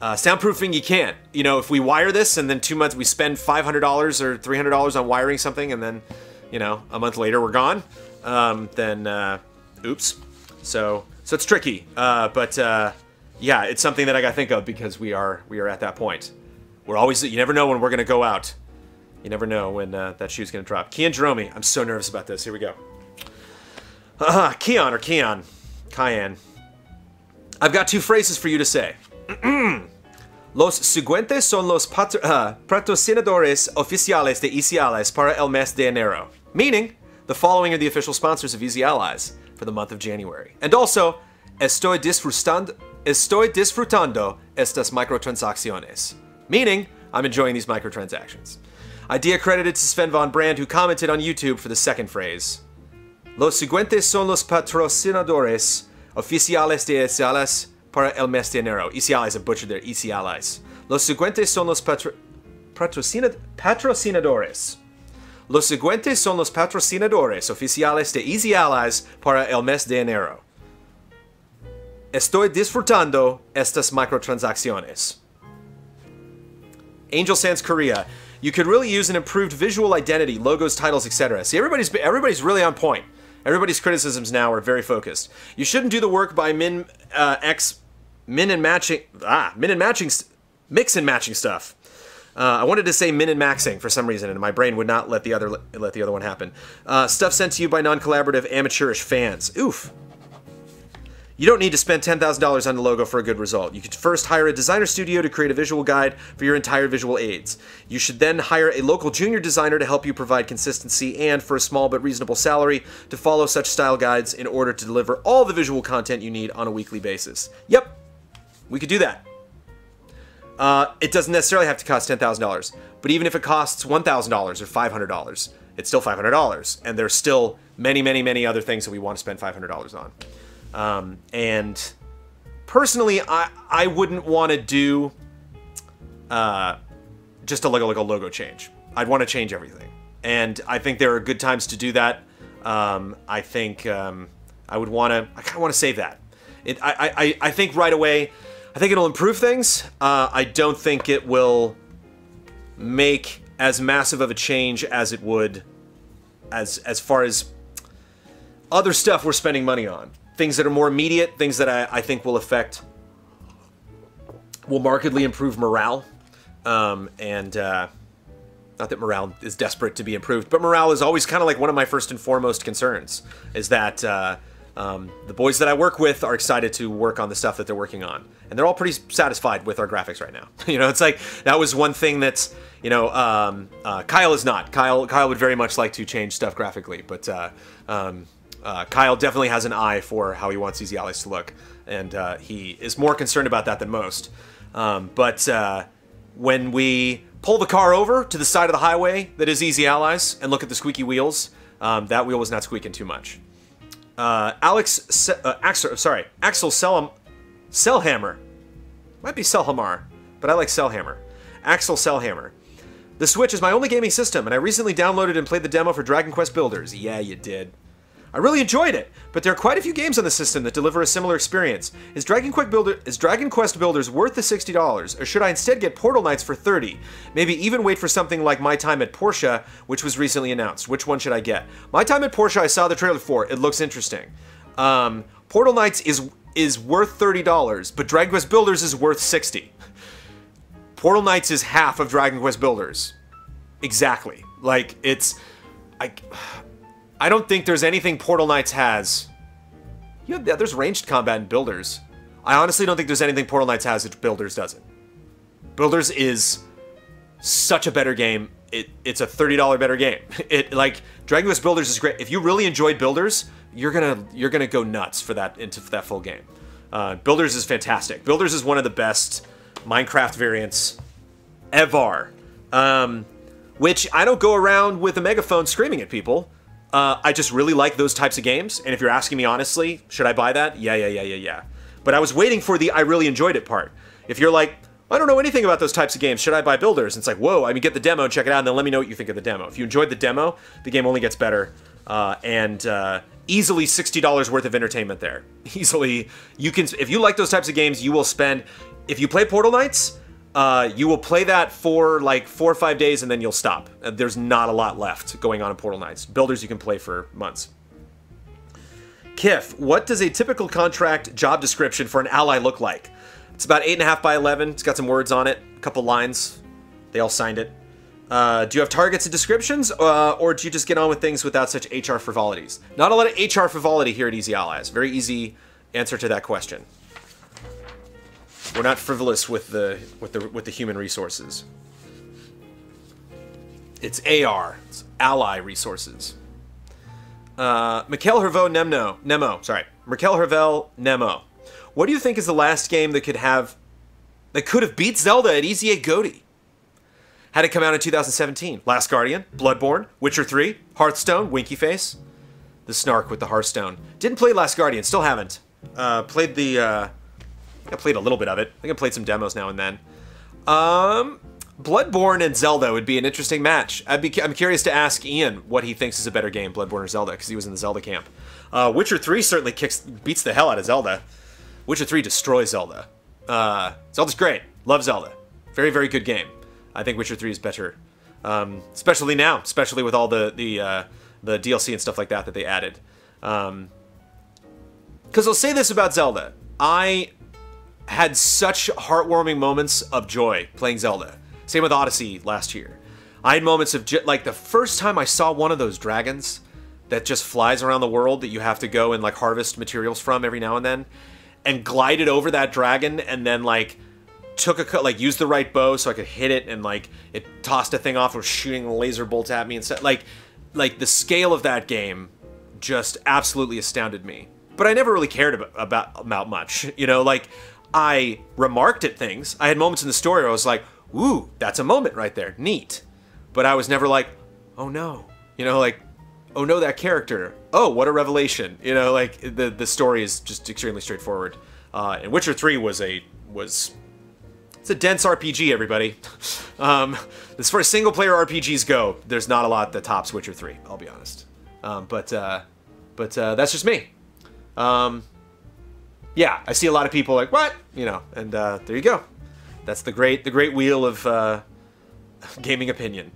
Soundproofing, you can't. You know, if we wire this and then 2 months we spend $500 or $300 on wiring something and then, you know, a month later we're gone, then oops. So it's tricky. Yeah, it's something that I gotta think of because we are at that point. We're always, you never know when we're gonna go out. You never know when that shoe's gonna drop. Kian Jerome, I'm so nervous about this. Here we go. Kian. I've got 2 phrases for you to say. Los siguientes son los patrocinadores oficiales de Easy Allies para el mes de enero. Meaning, the following are the official sponsors of Easy Allies for the month of January. And also, estoy disfrutando estas microtransacciones. Meaning, I'm enjoying these microtransactions. Idea credited to Sven von Brand, who commented on YouTube for the second phrase. Los siguientes son los patrocinadores oficiales de Easy Allies para el mes de enero. Easy Allies have butchered their Easy Allies. Los siguientes son los patrocinadores. Los siguientes son los patrocinadores oficiales de Easy Allies para el mes de enero. Estoy disfrutando estas microtransacciones. Angel Sans Korea. You could really use an improved visual identity, logos, titles, etc. See, everybody's really on point. Everybody's criticisms now are very focused. You shouldn't do the work by mix and matching stuff. I wanted to say min and maxing for some reason, and my brain would not let the other one happen. Stuff sent to you by non-collaborative amateurish fans. Oof. You don't need to spend $10,000 on the logo for a good result. You could first hire a designer studio to create a visual guide for your entire visual aids. You should then hire a local junior designer to help you provide consistency and, for a small but reasonable salary, to follow such style guides in order to deliver all the visual content you need on a weekly basis. Yep, we could do that. It doesn't necessarily have to cost $10,000, but even if it costs $1,000 or $500, it's still $500, and there's still many, many, many other things that we want to spend $500 on. And personally, I wouldn't want to do just a logo change. I'd want to change everything, and I think there are good times to do that. I think I kind of want to save that. I think right away, I think it'll improve things. I don't think it will make as massive of a change as it would as far as other stuff we're spending money on. Things that are more immediate, things that I think will markedly improve morale. Not that morale is desperate to be improved, but morale is always kind of like one of my first and foremost concerns, is that the boys that I work with are excited to work on the stuff that they're working on. And they're all pretty satisfied with our graphics right now. You know, it's like, that was one thing that's, you know, Kyle is not. Kyle would very much like to change stuff graphically, but Kyle definitely has an eye for how he wants Easy Allies to look, and he is more concerned about that than most. But when we pull the car over to the side of the highway that is Easy Allies and look at the squeaky wheels, that wheel was not squeaking too much. Axel Selhammer. Might be Selhamar, but I like Selhammer. Axel Selhammer. The Switch is my only gaming system, and I recently downloaded and played the demo for Dragon Quest Builders. Yeah, you did. I really enjoyed it, but there are quite a few games on the system that deliver a similar experience. Is Dragon Quest Builders worth the $60, or should I instead get Portal Knights for $30? Maybe even wait for something like My Time at Portia, which was recently announced. Which one should I get? My Time at Portia, I saw the trailer for. It looks interesting. Portal Knights is worth $30, but Dragon Quest Builders is worth $60. Portal Knights is half of Dragon Quest Builders. Exactly. Like, it's... I don't think there's anything Portal Knights has. Yeah, there's ranged combat in Builders. I honestly don't think there's anything Portal Knights has that Builders doesn't. Builders is such a better game. It's a $30 better game. Dragon Quest Builders is great. If you really enjoyed Builders, you're gonna go nuts for that full game. Builders is fantastic. Builders is one of the best Minecraft variants ever. Which I don't go around with a megaphone screaming at people. I just really like those types of games, and if you're asking me honestly, should I buy that? Yeah. But I was waiting for the I really enjoyed it part. If you're like, I don't know anything about those types of games, should I buy Builders? And it's like, whoa, I mean, get the demo and check it out, and then let me know what you think of the demo. If you enjoyed the demo, the game only gets better, and easily $60 worth of entertainment there. Easily, if you like those types of games, you will spend, if you play Portal Knights, you will play that for like 4 or 5 days and then you'll stop. There's not a lot left going on in Portal Knights. Builders you can play for months. Kif, what does a typical contract job description for an ally look like? It's about 8.5 by 11. It's got some words on it, a couple lines. They all signed it. Do you have targets and descriptions, or do you just get on with things without such HR frivolities? Not a lot of HR frivolity here at Easy Allies. Very easy answer to that question. We're not frivolous with the human resources. It's AR. It's ally resources. Mikhail Hervo Mikhail Hervel Nemo. What do you think is the last game that could have beat Zelda at Easy 8 Goaty? Had it come out in 2017? Last Guardian, Bloodborne, Witcher 3, Hearthstone, Winky Face. The snark with the Hearthstone. Didn't play Last Guardian, still haven't. Played the I played a little bit of it. I think I played some demos now and then. Bloodborne and Zelda would be an interesting match. I'm curious to ask Ian what he thinks is a better game, Bloodborne or Zelda, because he was in the Zelda camp. Witcher 3 certainly beats the hell out of Zelda. Witcher 3 destroys Zelda. Zelda's great. Love Zelda. Very, very good game. I think Witcher 3 is better. Especially now. Especially with all the DLC and stuff like that they added. Because I'll say this about Zelda. I had such heartwarming moments of joy playing Zelda. Same with Odyssey last year. I had moments of, like, the first time I saw one of those dragons that just flies around the world that you have to go and, like, harvest materials from every now and then. and glided over that dragon and then like took like used the right bow so I could hit it, and like it tossed a thing off, was shooting laser bolts at me and stuff. Like the scale of that game just absolutely astounded me. But I never really cared about much, you know. Like, I remarked at things. I had moments in the story where I was like, ooh, that's a moment right there, neat. But I was never like, oh no, you know, like, oh no, that character, oh, what a revelation, you know. Like, the story is just extremely straightforward. And Witcher 3 it's a dense RPG, everybody. As far as single-player RPGs go, there's not a lot that tops Witcher 3, I'll be honest. But that's just me. Yeah, I see a lot of people like, what? You know, and there you go. That's the great wheel of gaming opinion.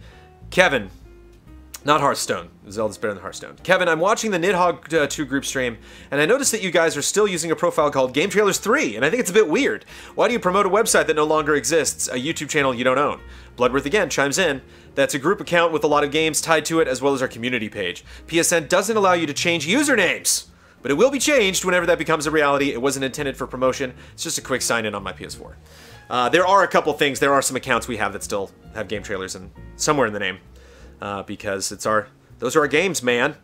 Kevin, not Hearthstone. Zelda's better than Hearthstone. Kevin, I'm watching the Nidhogg 2 group stream, and I noticed that you guys are still using a profile called Game Trailers 3, and I think it's a bit weird. Why do you promote a website that no longer exists, a YouTube channel you don't own? Bloodworth again chimes in. That's a group account with a lot of games tied to it, as well as our community page. PSN doesn't allow you to change usernames, but it will be changed whenever that becomes a reality. It wasn't intended for promotion. It's just a quick sign-in on my PS4. There are a couple things. There are some accounts we have that still have Game Trailers in somewhere in the name. Because those are our games, man.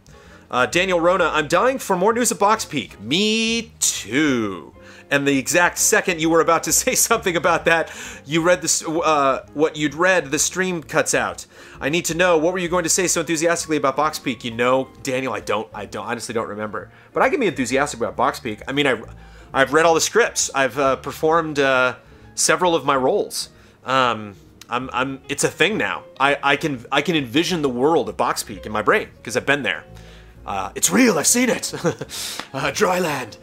Daniel Rona, I'm dying for more news of Box Peak. Me too. And the exact second you were about to say something about that, you read this. What you'd read, the stream cuts out. I need to know, what were you going to say so enthusiastically about Box Peak? You know, Daniel, I honestly don't remember. But I can be enthusiastic about Box Peak. I mean, I've read all the scripts. I've performed several of my roles. It's a thing now. I can envision the world of Box Peak in my brain because I've been there. It's real. I've seen it. Dry land,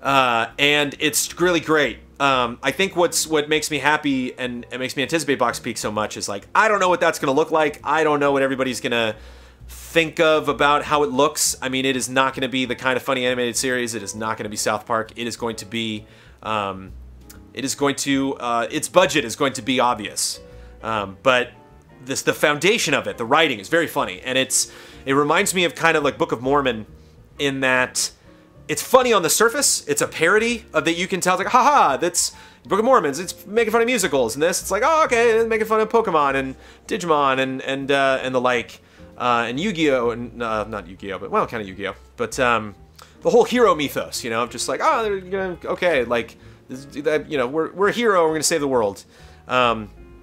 and it's really great. I think what makes me happy and it makes me anticipate Box Peak so much is like, I don't know what that's gonna look like. I don't know what everybody's gonna think of about how it looks. I mean, it is not gonna be the kind of funny animated series. It is not gonna be South Park. It is going to be. Its budget is going to be obvious. But the foundation of it, the writing, is very funny, and it reminds me of kind of like Book of Mormon, in that it's funny on the surface. It's a parody of that you can tell. It's like, haha, that's Book of Mormons. It's making fun of musicals, and this, it's like, oh, okay, it's making fun of Pokemon and Digimon and the like, and Yu-Gi-Oh, and not Yu-Gi-Oh, but well, kind of Yu-Gi-Oh, but the whole hero mythos, you know, just like, oh, they're gonna, okay, like, you know, we're a hero, we're gonna save the world.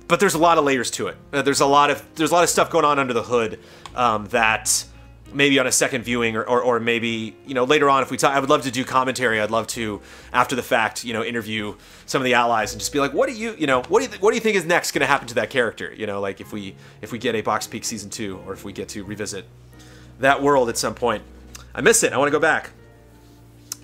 But there's a lot of layers to it. There's a lot of stuff going on under the hood that maybe on a second viewing or maybe, you know, later on if we talk, I would love to do commentary. I'd love to, after the fact, you know, interview some of the allies and just be like, what do you think is next going to happen to that character? You know, like if we get a Box Peak Season 2 or if we get to revisit that world at some point. I miss it. I want to go back.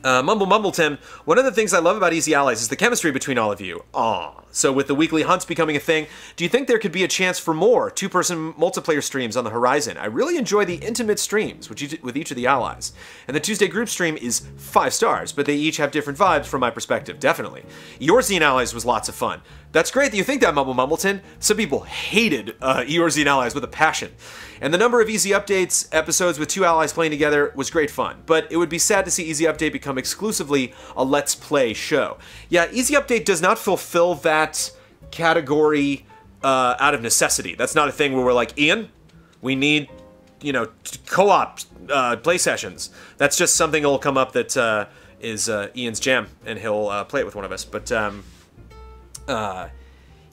Mumble Tim, one of the things I love about Easy Allies is the chemistry between all of you. Aww. So with the weekly hunts becoming a thing, do you think there could be a chance for more two-person multiplayer streams on the horizon? I really enjoy the intimate streams with each of the allies. And the Tuesday group stream is 5 stars, but they each have different vibes from my perspective, definitely. Eorzean Allies was lots of fun. That's great that you think that, Mumbleton. Some people hated Eorzean Allies with a passion. And the number of Easy Updates episodes with 2 allies playing together was great fun, but it would be sad to see Easy Update become exclusively a Let's Play show. Yeah, Easy Update does not fulfill that category out of necessity. That's not a thing where we're like, Ian, we need, you know, co-op play sessions. That's just something that'll come up that is Ian's jam, and he'll play it with one of us. But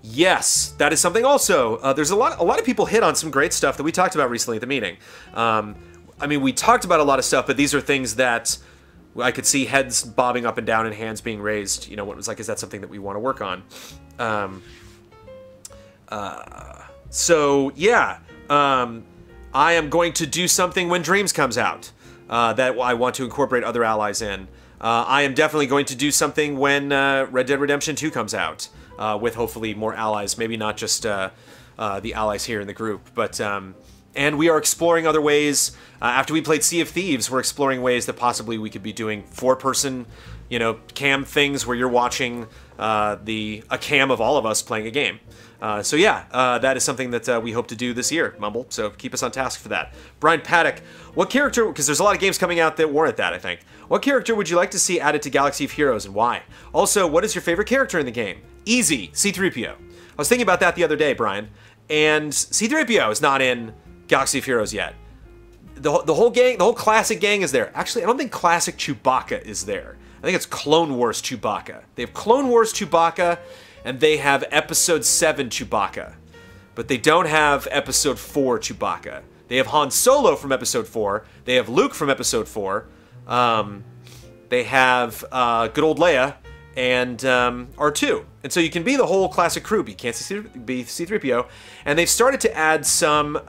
yes, that is something also. There's a lot of people hit on some great stuff that we talked about recently at the meeting. I mean, we talked about a lot of stuff, but these are things that I could see heads bobbing up and down and hands being raised. You know, what was like, is that something that we want to work on? So yeah, I am going to do something when Dreams comes out that I want to incorporate other allies in. I am definitely going to do something when Red Dead Redemption 2 comes out, with hopefully more allies, maybe not just the allies here in the group, but And we are exploring other ways. After we played Sea of Thieves, we're exploring ways that possibly we could be doing four-person, cam things where you're watching a cam of all of us playing a game. So yeah, that is something that we hope to do this year, Mumble. So keep us on task for that. Brian Paddock, what character, because there's a lot of games coming out that warrant that, I think. What character would you like to see added to Galaxy of Heroes and why? Also, what is your favorite character in the game? Easy, C-3PO. I was thinking about that the other day, Brian, and C-3PO is not in Galaxy of Heroes yet. The whole gang, the whole classic gang is there. Actually, I don't think classic Chewbacca is there. I think it's Clone Wars Chewbacca. They have Clone Wars Chewbacca, and they have Episode 7 Chewbacca. But they don't have Episode 4 Chewbacca. They have Han Solo from Episode 4. They have Luke from Episode 4. They have good old Leia and R2. And so you can be the whole classic crew, but you can't be C-3PO. And they've started to add some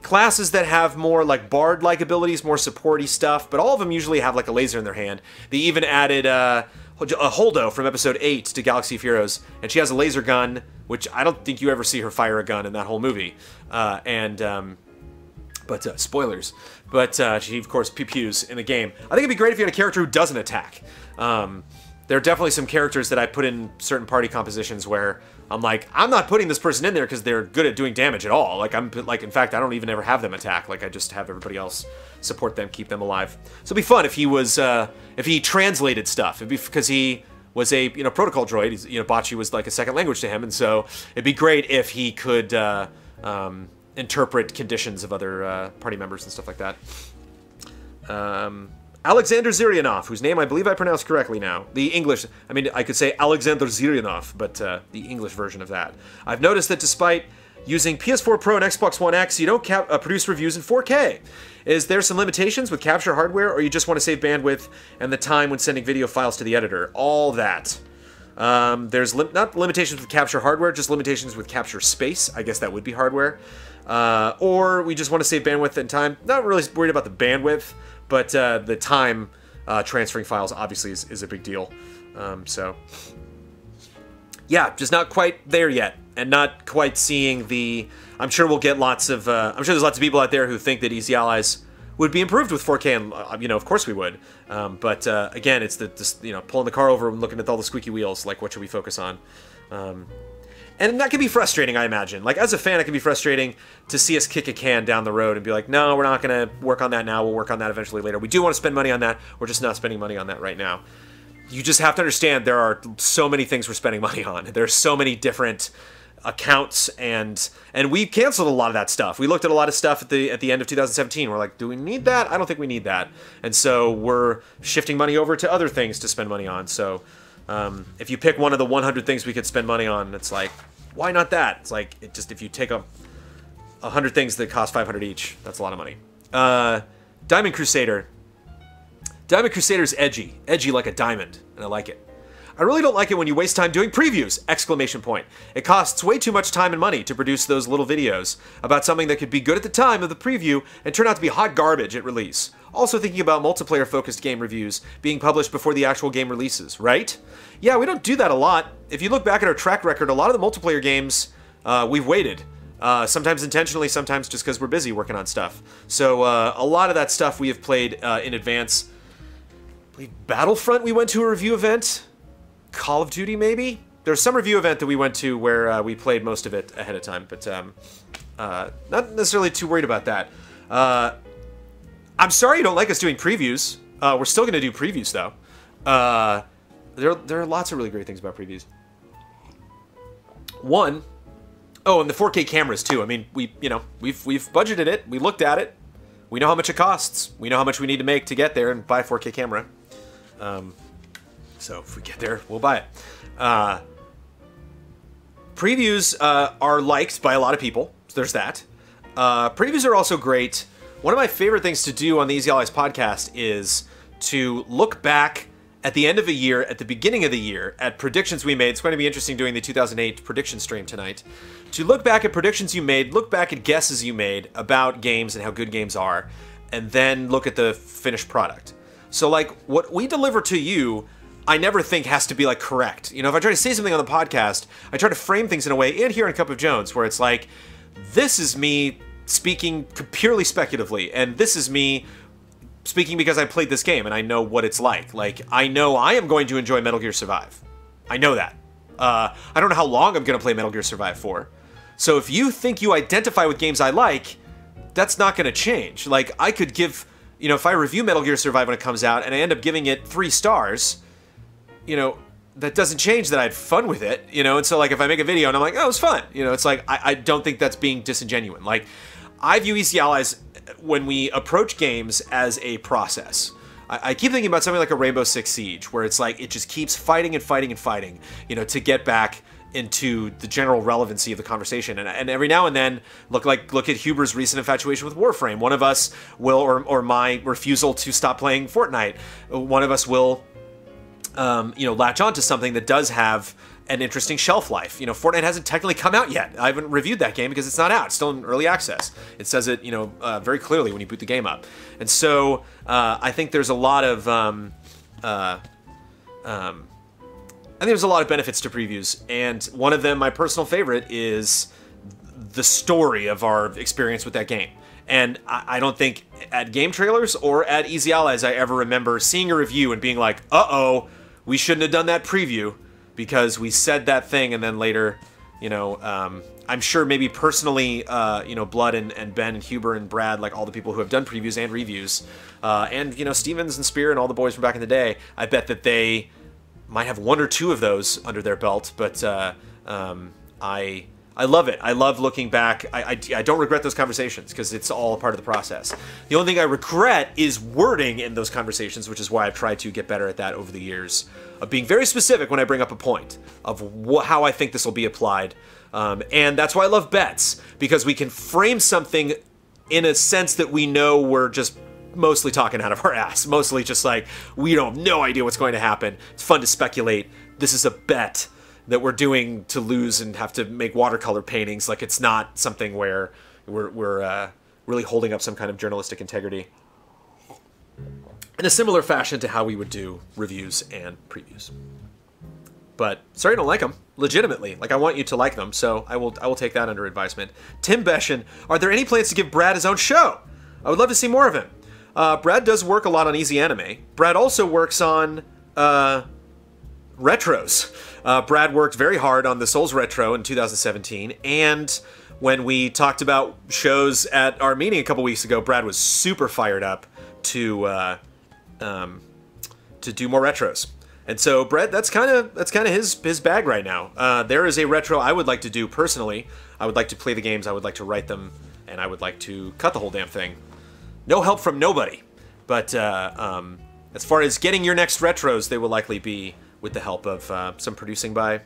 classes that have more like Bard-like abilities, more supporty stuff, but all of them usually have like a laser in their hand. They even added a Holdo from Episode 8 to Galaxy of Heroes, and she has a laser gun, which I don't think you ever see her fire a gun in that whole movie. Spoilers. But she, of course, pew-pews in the game. I think it'd be great if you had a character who doesn't attack. There are definitely some characters that I put in certain party compositions where I'm like, I'm not putting this person in there because they're good at doing damage at all. In fact, I don't even ever have them attack. Like, I just have everybody else support them, keep them alive. So it'd be fun if he was, if he translated stuff. It'd be because he was a, protocol droid. He's, Bocce was like a second language to him, and so it'd be great if he could interpret conditions of other party members and stuff like that. Alexander Zirianov, whose name I believe I pronounced correctly now. The English, I could say Alexander Zirianov, but the English version of that. I've noticed that despite using PS4 Pro and Xbox One X, you don't produce reviews in 4K. Is there some limitations with capture hardware, or you just want to save bandwidth and the time when sending video files to the editor? All that. There's not limitations with capture hardware, just limitations with capture space. I guess that would be hardware. Or we just want to save bandwidth and time. Not really worried about the bandwidth, but the time transferring files obviously is a big deal. Yeah, just not quite there yet, and not quite seeing the. I'm sure we'll get lots of. I'm sure there's lots of people out there who think that Easy Allies would be improved with 4K, and of course we would. But again, it's pulling the car over and looking at all the squeaky wheels. Like, what should we focus on? And that can be frustrating, I imagine. Like, as a fan, it can be frustrating to see us kick a can down the road and be like, no, we're not going to work on that now. We'll work on that eventually later. We do want to spend money on that. We're just not spending money on that right now. You just have to understand there are so many things we're spending money on. There's so many different accounts, and we canceled a lot of that stuff. We looked at a lot of stuff at the end of 2017. We're like, do we need that? I don't think we need that. And so we're shifting money over to other things to spend money on. So if you pick one of the 100 things we could spend money on, it's like, why not that? It's like, if you take 100 things that cost 500 each, that's a lot of money. Diamond Crusader. Diamond Crusader's edgy. Edgy like a diamond, and I like it. I really don't like it when you waste time doing previews! Exclamation point. It costs way too much time and money to produce those little videos about something that could be good at the time of the preview and turn out to be hot garbage at release. Also thinking about multiplayer-focused game reviews being published before the actual game releases, right? Yeah, we don't do that a lot. If you look back at our track record, a lot of the multiplayer games, we've waited. Sometimes intentionally, sometimes just because we're busy working on stuff. So a lot of that stuff we have played in advance. I believe Battlefront we went to a review event. Call of Duty, maybe? There's some review event that we went to where we played most of it ahead of time, but not necessarily too worried about that. I'm sorry you don't like us doing previews. We're still going to do previews, though. There are lots of really great things about previews. One, and the 4K cameras, too. I mean, we've budgeted it. We looked at it. We know how much it costs. We know how much we need to make to get there and buy a 4K camera. So if we get there, we'll buy it. Previews are liked by a lot of people. So there's that. Previews are also great. One of my favorite things to do on the Easy Allies podcast is to look back at the end of a year, at the beginning of the year, at predictions we made. It's going to be interesting doing the 2008 prediction stream tonight. To look back at predictions you made, look back at guesses you made about games and how good games are, and then look at the finished product. So, like, what we deliver to you, I never think has to be, like, correct. If I try to say something on the podcast, I try to frame things in a way, and here in Cup of Jones, where it's like, this is me speaking purely speculatively, and this is me speaking because I played this game and I know what it's like. Like, I know I am going to enjoy Metal Gear Survive. I know that. I don't know how long I'm going to play Metal Gear Survive for. So if you think you identify with games I like, that's not going to change. Like, I could give, you know, if I review Metal Gear Survive when it comes out and I end up giving it 3 stars, you know, that doesn't change that I had fun with it, you know? And so, like, if I make a video and I'm like, oh, it was fun, you know, it's like, I don't think that's being disingenuous. Like, I view Easy Allies when we approach games as a process. I keep thinking about something like a Rainbow Six Siege, where it's like, it just keeps fighting and fighting and fighting, you know, to get back into the general relevancy of the conversation. And every now and then, look at Huber's recent infatuation with Warframe. One of us will, or my refusal to stop playing Fortnite, one of us will, you know, latch on to something that does have an interesting shelf life. You know, Fortnite hasn't technically come out yet. I haven't reviewed that game because it's not out. It's still in early access. It says it, you know, very clearly when you boot the game up. And so I think there's a lot of I think there's a lot of benefits to previews, and one of them, my personal favorite, is the story of our experience with that game. And I don't think at game trailers or at Easy Allies I ever remember seeing a review and being like, uh-oh, we shouldn't have done that preview because we said that thing, and then later, you know, I'm sure maybe personally, you know, Blood and Ben and Huber and Brad, like all the people who have done previews and reviews, and, you know, Stevens and Spear and all the boys from back in the day, I bet that they might have 1 or 2 of those under their belt, but I love it. I love looking back. I don't regret those conversations because it's all a part of the process. The only thing I regret is wording in those conversations, which is why I've tried to get better at that over the years, of being very specific when I bring up a point of how I think this will be applied. And that's why I love bets, because we can frame something in a sense that we know we're just mostly talking out of our ass. Mostly just like, we don't have no idea what's going to happen. It's fun to speculate. This is a bet that we're doing to lose and have to make watercolor paintings. Like, it's not something where we're really holding up some kind of journalistic integrity. In a similar fashion to how we would do reviews and previews. But sorry I don't like them, legitimately. Like, I want you to like them, so I will take that under advisement. Tim Beshen, are there any plans to give Brad his own show? I would love to see more of him. Brad does work a lot on Easy Anime. Brad also works on retros. Brad worked very hard on the Souls Retro in 2017, and when we talked about shows at our meeting a couple weeks ago, Brad was super fired up to do more retros. And so, Brad, that's kind of his bag right now. There is a retro I would like to do personally. I would like to play the games, I would like to write them, and I would like to cut the whole damn thing. No help from nobody. But as far as getting your next retros, they will likely be with the help of some producing by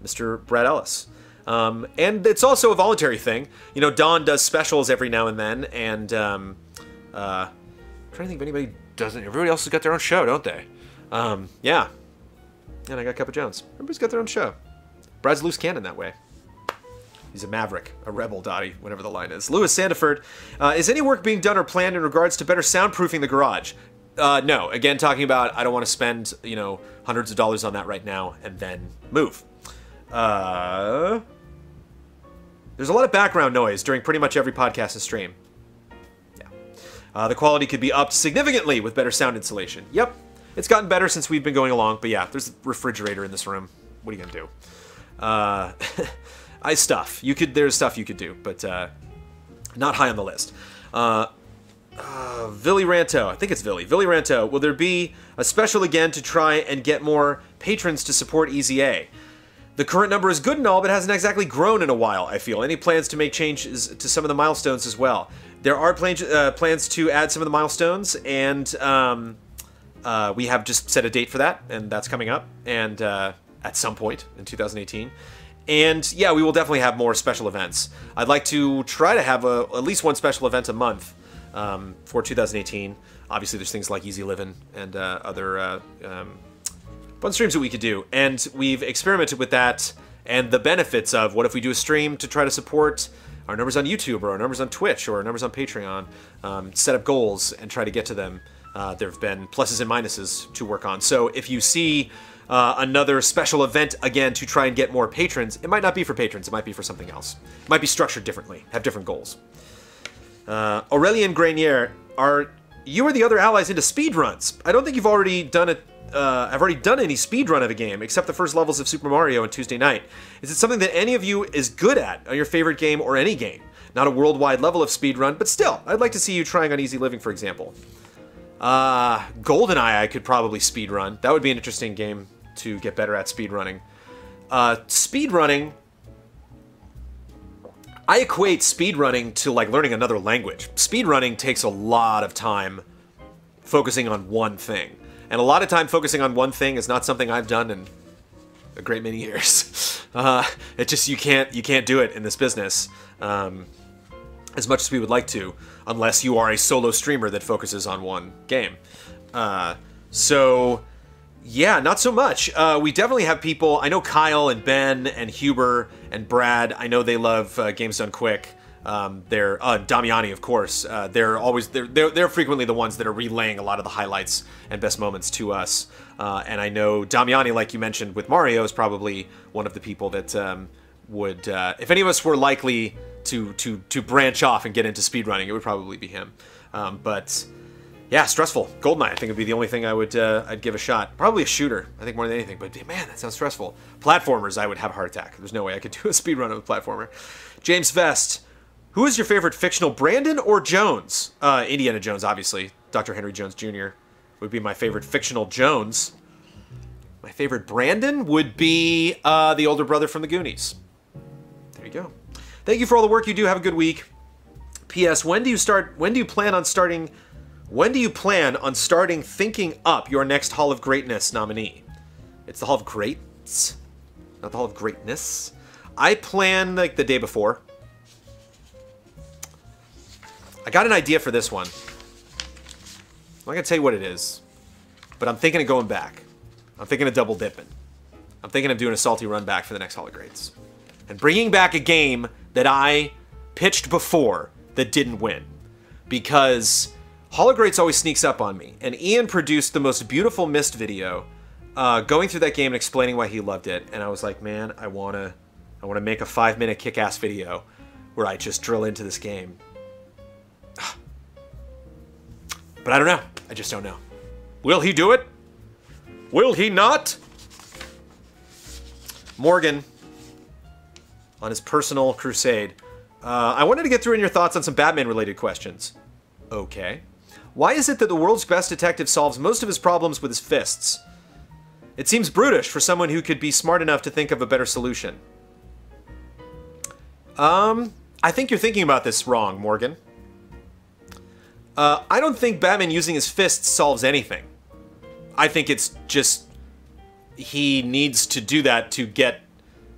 Mr. Brad Ellis. And it's also a voluntary thing. You know, Don does specials every now and then, and I'm trying to think if anybody doesn't. Everybody else has got their own show, don't they? Yeah. And I got Cup of Jones. Everybody's got their own show. Brad's loose cannon that way. He's a maverick, a rebel, Dottie, whatever the line is. Lewis Sandiford, is any work being done or planned in regards to better soundproofing the garage? No. Again, talking about I don't want to spend, you know, hundreds of dollars on that right now and then move. There's a lot of background noise during pretty much every podcast and stream. Yeah. The quality could be upped significantly with better sound insulation. Yep. It's gotten better since we've been going along, but yeah, there's a refrigerator in this room. What are you gonna do? There's stuff you could do, but not high on the list. Villy Ranto, I think it's Villy Ranto, will there be a special again to try and get more patrons to support Easy A? The current number is good and all, but hasn't exactly grown in a while, I feel. Any plans to make changes to some of the milestones as well? There are plans to add some of the milestones, and we have just set a date for that, and that's coming up, and at some point in 2018. And yeah, we will definitely have more special events. I'd like to try to have at least one special event a month for 2018. Obviously, there's things like Easy Living and other fun streams that we could do. And we've experimented with that and the benefits of what if we do a stream to try to support our numbers on YouTube or our numbers on Twitch or our numbers on Patreon, set up goals and try to get to them. There have been pluses and minuses to work on. So if you see another special event again to try and get more patrons, it might not be for patrons, it might be for something else. It might be structured differently, have different goals. Aurelien Grenier, are you or the other allies into speedruns? I don't think you've already done it. I've already done any speedrun of a game, except the first levels of Super Mario on Tuesday night. Is it something that any of you is good at on your favorite game or any game? Not a worldwide level of speedrun, but still, I'd like to see you trying on Easy Living, for example. GoldenEye I could probably speedrun. That would be an interesting game to get better at speedrunning. Speedrunning, I equate speedrunning to like learning another language. Speedrunning takes a lot of time focusing on one thing. And a lot of time focusing on one thing is not something I've done in a great many years. It just, you can't do it in this business as much as we would like to, unless you are a solo streamer that focuses on one game. So yeah, not so much. We definitely have people, I know Kyle and Ben and Huber and Brad, I know they love Games Done Quick. They're Damiani, of course. They're frequently the ones that are relaying a lot of the highlights and best moments to us. And I know Damiani, like you mentioned with Mario, is probably one of the people that would, if any of us were likely to branch off and get into speedrunning, it would probably be him. But yeah, stressful. GoldenEye, I think would be the only thing I'd give a shot. Probably a shooter, I think, more than anything. But man, that sounds stressful. Platformers, I would have a heart attack. There's no way I could do a speedrun of a platformer. James Vest. Who is your favorite fictional, Brandon or Jones? Indiana Jones, obviously. Dr. Henry Jones Jr. would be my favorite fictional Jones. My favorite Brandon would be the older brother from the Goonies. There you go. Thank you for all the work you do. Have a good week. P.S. When do you plan on starting thinking up your next Hall of Greatness nominee? It's the Hall of Greats, not the Hall of Greatness. I plan like the day before. I got an idea for this one. I'm not gonna tell you what it is, but I'm thinking of going back. I'm thinking of double dipping. I'm thinking of doing a salty run back for the next Hall of Greats. And bringing back a game that I pitched before that didn't win. Because Hall of Greats always sneaks up on me. And Ian produced the most beautiful Myst video going through that game and explaining why he loved it. And I was like, man, I wanna make a 5-minute kick-ass video where I just drill into this game. But I don't know. I just don't know. Will he do it? Will he not? Morgan, on his personal crusade. I wanted to get through in your thoughts on some Batman-related questions. Okay. Why is it that the world's best detective solves most of his problems with his fists? It seems brutish for someone who could be smart enough to think of a better solution. I think you're thinking about this wrong, Morgan. I don't think Batman using his fists solves anything. I think it's just he needs to do that to get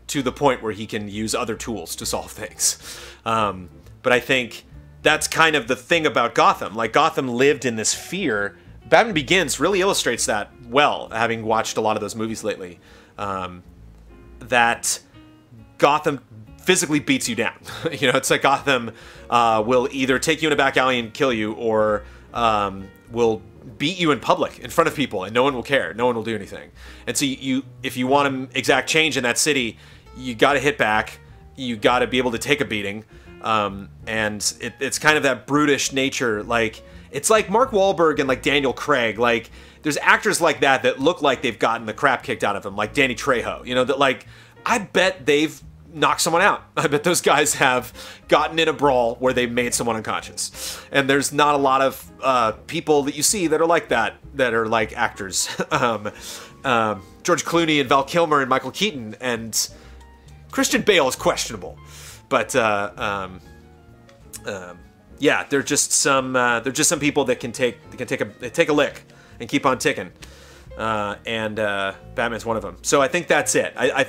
to the point where he can use other tools to solve things. But I think that's kind of the thing about Gotham. Like, Gotham lived in this fear. Batman Begins really illustrates that well, having watched a lot of those movies lately. That Gotham physically beats you down. You know, it's like Gotham will either take you in a back alley and kill you, or will beat you in public in front of people, and no one will care. No one will do anything. And so if you want to exact change in that city, you got to hit back. You got to be able to take a beating. And it's kind of that brutish nature. Like, it's like Mark Wahlberg and like Daniel Craig. Like, there's actors like that look like they've gotten the crap kicked out of them, like Danny Trejo. You know, that like, I bet they've knocked someone out. I bet those guys have gotten in a brawl where they made someone unconscious. And there's not a lot of people that you see that are like that are like actors. George Clooney and Val Kilmer and Michael Keaton, and Christian Bale is questionable. But yeah, they're just some people that can take a lick and keep on ticking. And Batman's one of them. So I think that's it. I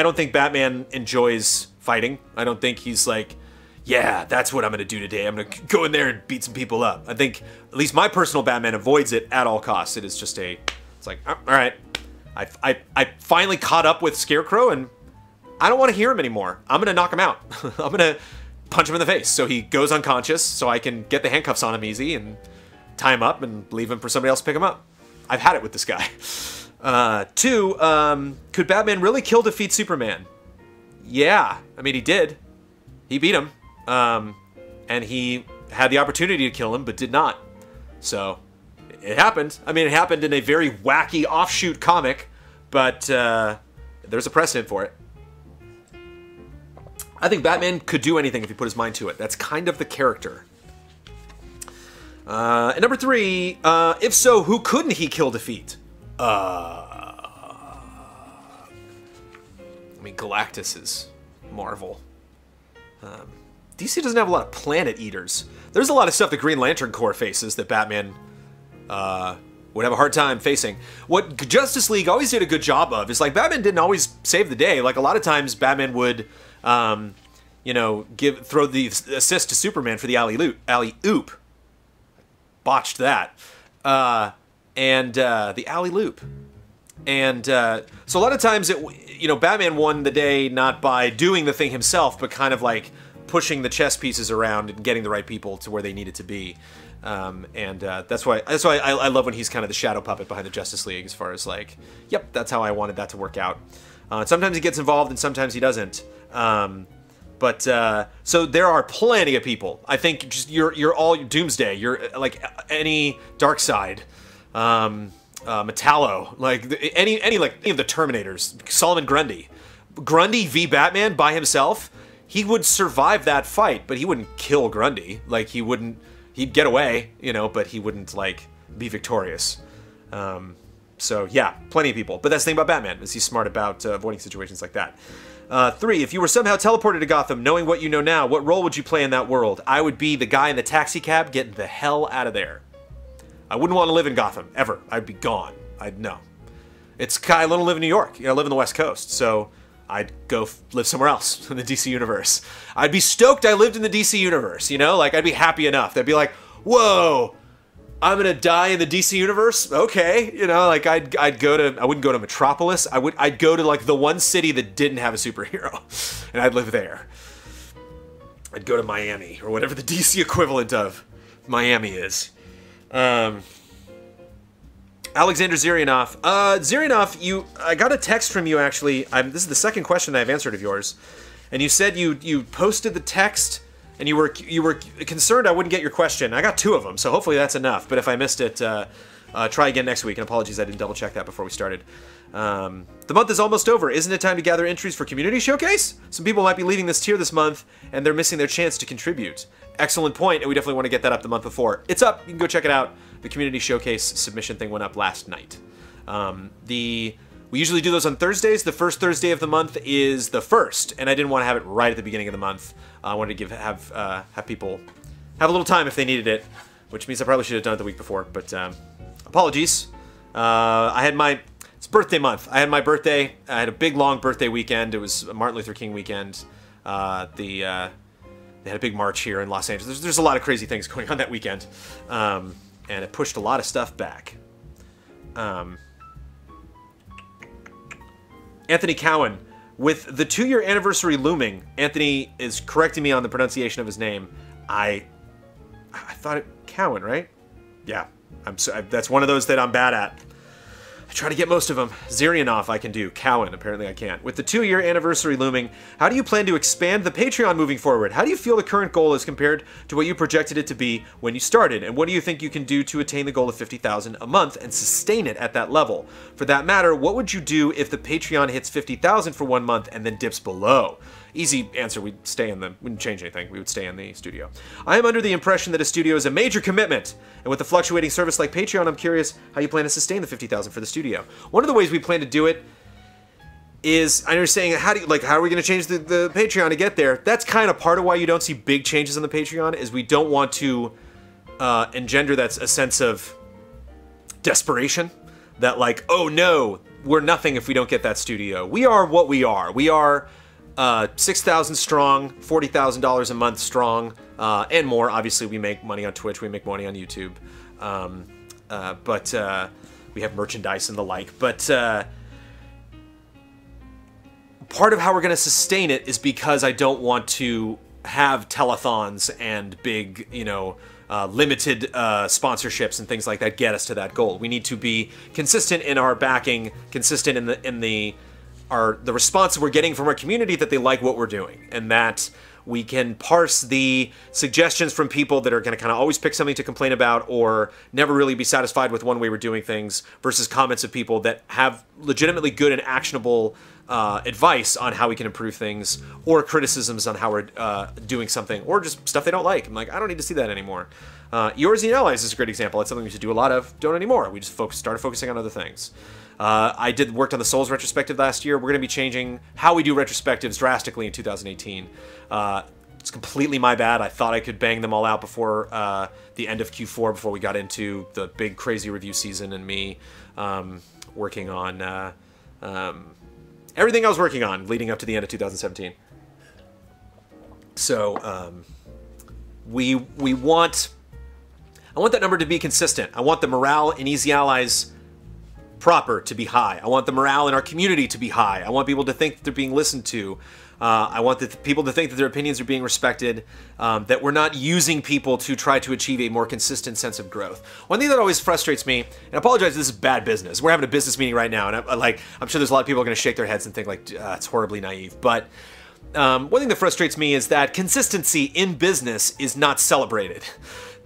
don't think Batman enjoys fighting. I don't think he's like, yeah, that's what I'm going to do today. I'm going to go in there and beat some people up. I think at least my personal Batman avoids it at all costs. It is just it's like, all right, I finally caught up with Scarecrow, and I don't want to hear him anymore. I'm going to knock him out. I'm going to punch him in the face so he goes unconscious, so I can get the handcuffs on him easy and tie him up and leave him for somebody else to pick him up. I've had it with this guy. 2, could Batman really defeat Superman? Yeah, I mean, he did. He beat him. And he had the opportunity to kill him, but did not. So, it happened. I mean, it happened in a very wacky offshoot comic, but there's a precedent for it. I think Batman could do anything if he put his mind to it. That's kind of the character. And number 3, if so, who couldn't he kill defeat? I mean, Galactus is Marvel. DC doesn't have a lot of planet eaters. There's a lot of stuff the Green Lantern Corps faces that Batman would have a hard time facing. What Justice League always did a good job of is, like, Batman didn't always save the day. Like, a lot of times Batman would, you know, throw the assist to Superman for the alley-oop. Botched that. The alley-loop. And so a lot of times, you know, Batman won the day not by doing the thing himself, but kind of like pushing the chess pieces around and getting the right people to where they needed to be. That's why I love when he's kind of the shadow puppet behind the Justice League, as far as like, yep, that's how I wanted that to work out. Sometimes he gets involved and sometimes he doesn't. So there are plenty of people. I think just you're all Doomsday. You're like any Darkseid, Metallo, like any of the Terminators, Solomon Grundy. Grundy v Batman by himself, he would survive that fight, but he wouldn't kill Grundy. Like he'd get away, you know, but he wouldn't like be victorious. So yeah, plenty of people. But that's the thing about Batman, is he's smart about avoiding situations like that. 3, if you were somehow teleported to Gotham, knowing what you know now, what role would you play in that world? I would be the guy in the taxi cab getting the hell out of there. I wouldn't want to live in Gotham, ever. I'd be gone. No. I don't live in New York. You know, I live in the West Coast, so I'd go live somewhere else in the DC universe. I'd be stoked I lived in the DC universe, you know? Like, I'd be happy enough. They'd be like, whoa, I'm gonna die in the DC universe? Okay, you know, like I wouldn't go to Metropolis. I'd go to like the one city that didn't have a superhero, and I'd live there. I'd go to Miami, or whatever the DC equivalent of Miami is. Alexander Zirianov. Zirianov, I got a text from you actually. This is the second question I've answered of yours, and you said you posted the text. And you were concerned I wouldn't get your question. I got 2 of them, so hopefully that's enough. But if I missed it, try again next week. And apologies, I didn't double check that before we started. The month is almost over. Isn't it time to gather entries for Community Showcase? Some people might be leaving this tier this month, and they're missing their chance to contribute. Excellent point, and we definitely want to get that up the month before. It's up. You can go check it out. The Community Showcase submission thing went up last night. We usually do those on Thursdays. The first Thursday of the month is the 1st, and I didn't want to have it right at the beginning of the month. I wanted to have people have a little time if they needed it, which means I probably should have done it the week before, but apologies. It's birthday month. I had my birthday. I had a big, long birthday weekend. It was a Martin Luther King weekend. They had a big march here in Los Angeles. There's a lot of crazy things going on that weekend, and it pushed a lot of stuff back. Anthony Cowan, with the 2-year anniversary looming, Anthony is correcting me on the pronunciation of his name. I thought it Cowan, right? Yeah, that's one of those that I'm bad at. I try to get most of them. Zirianov I can do. Cowan, apparently I can't. With the 2-year anniversary looming, how do you plan to expand the Patreon moving forward? How do you feel the current goal is compared to what you projected it to be when you started? And what do you think you can do to attain the goal of $50,000 a month and sustain it at that level? For that matter, what would you do if the Patreon hits $50,000 for 1 month and then dips below? Easy answer, we wouldn't change anything. We would stay in the studio. I am under the impression that a studio is a major commitment. And with a fluctuating service like Patreon, I'm curious how you plan to sustain the $50,000 for the studio. One of the ways we plan to do it is, I know you're saying, how are we going to change the Patreon to get there? That's kind of part of why you don't see big changes on the Patreon, is we don't want to engender that a sense of desperation. That like, oh no, we're nothing if we don't get that studio. We are what we are. We are 6,000 strong, $40,000 a month strong, and more. Obviously, we make money on Twitch, we make money on YouTube, but we have merchandise and the like. But part of how we're going to sustain it is because I don't want to have telethons and big, limited sponsorships and things like that get us to that goal. We need to be consistent in our backing, consistent in the response we're getting from our community, that they like what we're doing, and that We can parse the suggestions from people that are going to kind of always pick something to complain about or never really be satisfied with one way we're doing things versus comments of people that have legitimately good and actionable advice on how we can improve things or criticisms on how we're doing something or just stuff they don't like. I'm like, I don't need to see that anymore. Eorzean Allies is a great example. It's something we used to do a lot of. Don't anymore. We just started focusing on other things. I worked on the Souls retrospective last year. We're going to be changing how we do retrospectives drastically in 2018. It's completely my bad. I thought I could bang them all out before the end of Q4, before we got into the big crazy review season and me working on everything I was working on leading up to the end of 2017. So I want that number to be consistent. I want the morale in Easy Allies proper to be high. I want the morale in our community to be high. I want people to think that they're being listened to. I want people to think that their opinions are being respected, that we're not using people to try to achieve a more consistent sense of growth. One thing that always frustrates me, and I apologize, this is bad business. We're having a business meeting right now, and I'm sure there's a lot of people are going to shake their heads and think like, it's horribly naive. But one thing that frustrates me is that consistency in business is not celebrated.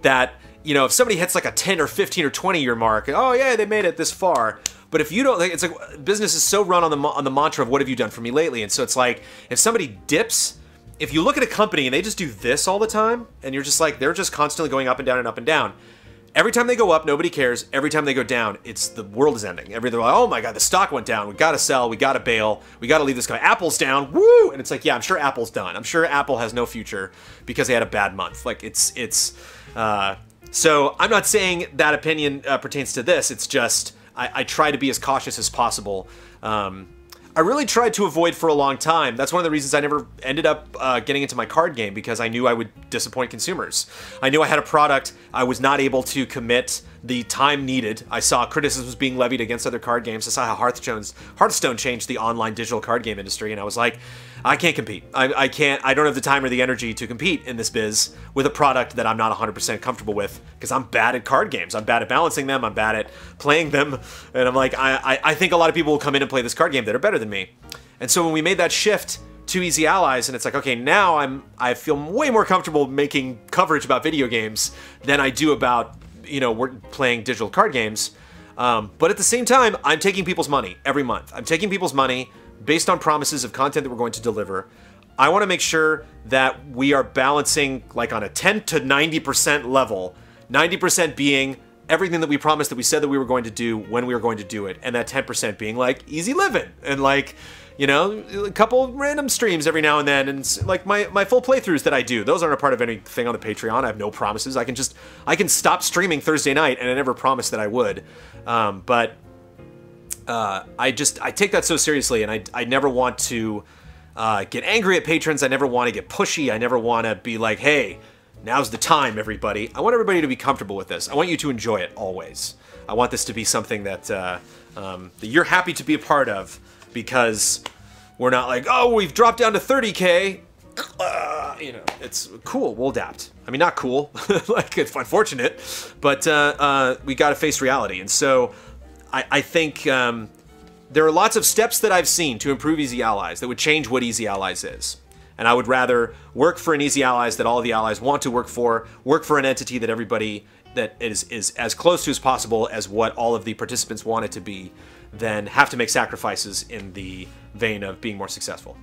That, you know, if somebody hits like a 10 or 15 or 20 year mark, oh yeah, they made it this far. But if you don't, like, it's like business is so run on the mantra of what have you done for me lately, and so it's like if somebody dips, if you look at a company and they just do this all the time, and you're just like they're just constantly going up and down and up and down. Every time they go up, nobody cares. Every time they go down, it's the world is ending. They're like, oh my god, the stock went down. We gotta sell. We gotta bail. We gotta leave this guy. Apple's down. Woo! And it's like, yeah, I'm sure Apple's done. I'm sure Apple has no future because they had a bad month. Like so I'm not saying that opinion pertains to this. It's just I try to be as cautious as possible. I really tried to avoid for a long time. That's one of the reasons I never ended up getting into my card game, because I knew I would disappoint consumers. I knew I had a product. I was not able to commit the time needed. I saw criticisms being levied against other card games. I saw how Hearthstone changed the online digital card game industry, and I was like, I can't compete. I can't. I don't have the time or the energy to compete in this biz with a product that I'm not 100% comfortable with, because I'm bad at card games. I'm bad at balancing them. I'm bad at playing them, and I'm like, I think a lot of people will come in and play this card game that are better than me. And so when we made that shift to Easy Allies, and it's like, okay, now I feel way more comfortable making coverage about video games than I do about, you know, we're playing digital card games. But at the same time, I'm taking people's money every month. I'm taking people's money based on promises of content that we're going to deliver. I want to make sure that we are balancing like on a 10 to 90% level, 90% being everything that we promised that we said that we were going to do when we were going to do it, and that 10% being like easy living and like, you know, a couple random streams every now and then, and like my full playthroughs that I do. Those aren't a part of anything on the Patreon. I have no promises. I can stop streaming Thursday night, and I never promised that I would. But I take that so seriously, and I never want to get angry at patrons. I never want to get pushy. I never want to be like, hey, now's the time, everybody. I want everybody to be comfortable with this. I want you to enjoy it always. I want this to be something that that you're happy to be a part of, because we're not like, oh, we've dropped down to 30K. You know, it's cool. We'll adapt. I mean, not cool. Like, it's unfortunate, but we got to face reality. And so I think there are lots of steps that I've seen to improve Easy Allies that would change what Easy Allies is. And I would rather work for an Easy Allies that all of the allies want to work for an entity that everybody that is as close to as possible as what all of the participants want it to be, than have to make sacrifices in the vein of being more successul.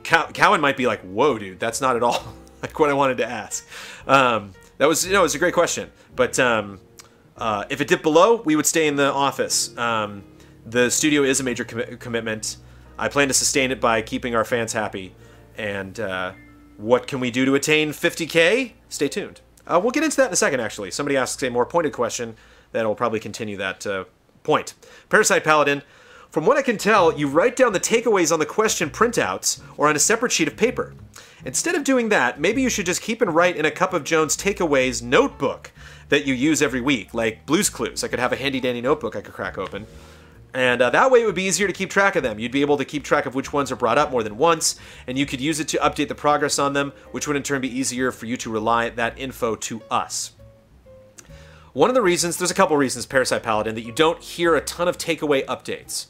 Cowan might be like, whoa, dude, that's not at all like what I wanted to ask. That was, you know, it's a great question. But if it dipped below, we would stay in the office. The studio is a major commitment. I plan to sustain it by keeping our fans happy. And what can we do to attain 50K? Stay tuned. We'll get into that in a second, actually. Somebody asks a more pointed question that will probably continue that point. Parasite Paladin, from what I can tell, you write down the takeaways on the question printouts or on a separate sheet of paper. Instead of doing that, maybe you should just keep and write in a Cup of Jones takeaways notebook that you use every week, like Blue's Clues. I could have a handy-dandy notebook I could crack open. And that way it would be easier to keep track of them. You'd be able to keep track of which ones are brought up more than once, and you could use it to update the progress on them, which would in turn be easier for you to rely that info to us. One of the reasons, there's a couple reasons, Parasite Paladin, that you don't hear a ton of takeaway updates.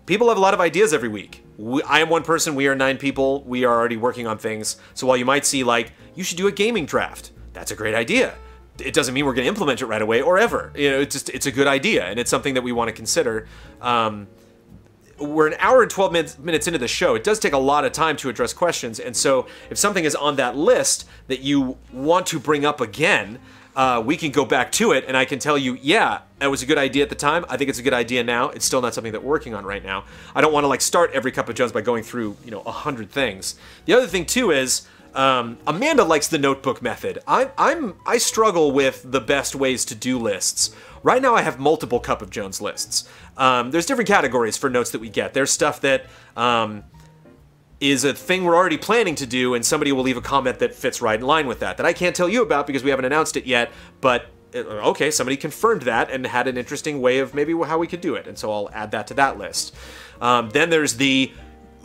people have a lot of ideas every week. I am one person, we are 9 people, we are already working on things. So while you might see like, you should do a gaming draft, that's a great idea. It doesn't mean we're going to implement it right away or ever. You know, it's a good idea, and it's something that we want to consider. We're an hour and 12 minutes into the show. It does take a lot of time to address questions, and so if something is on that list that you want to bring up again, we can go back to it, and I can tell you, yeah, that was a good idea at the time. I think it's a good idea now. It's still not something that we're working on right now. I don't want to like start every Cup of Jones by going through 100 things. The other thing too is Amanda likes the notebook method. I struggle with the best ways to do lists. Right now I have multiple Cup of Jones lists. There's different categories for notes that we get. There's stuff that is a thing we're already planning to do, and somebody will leave a comment that fits right in line with that I can't tell you about because we haven't announced it yet, but okay, somebody confirmed that and had an interesting way of maybe how we could do it, and so I'll add that to that list. Then there's the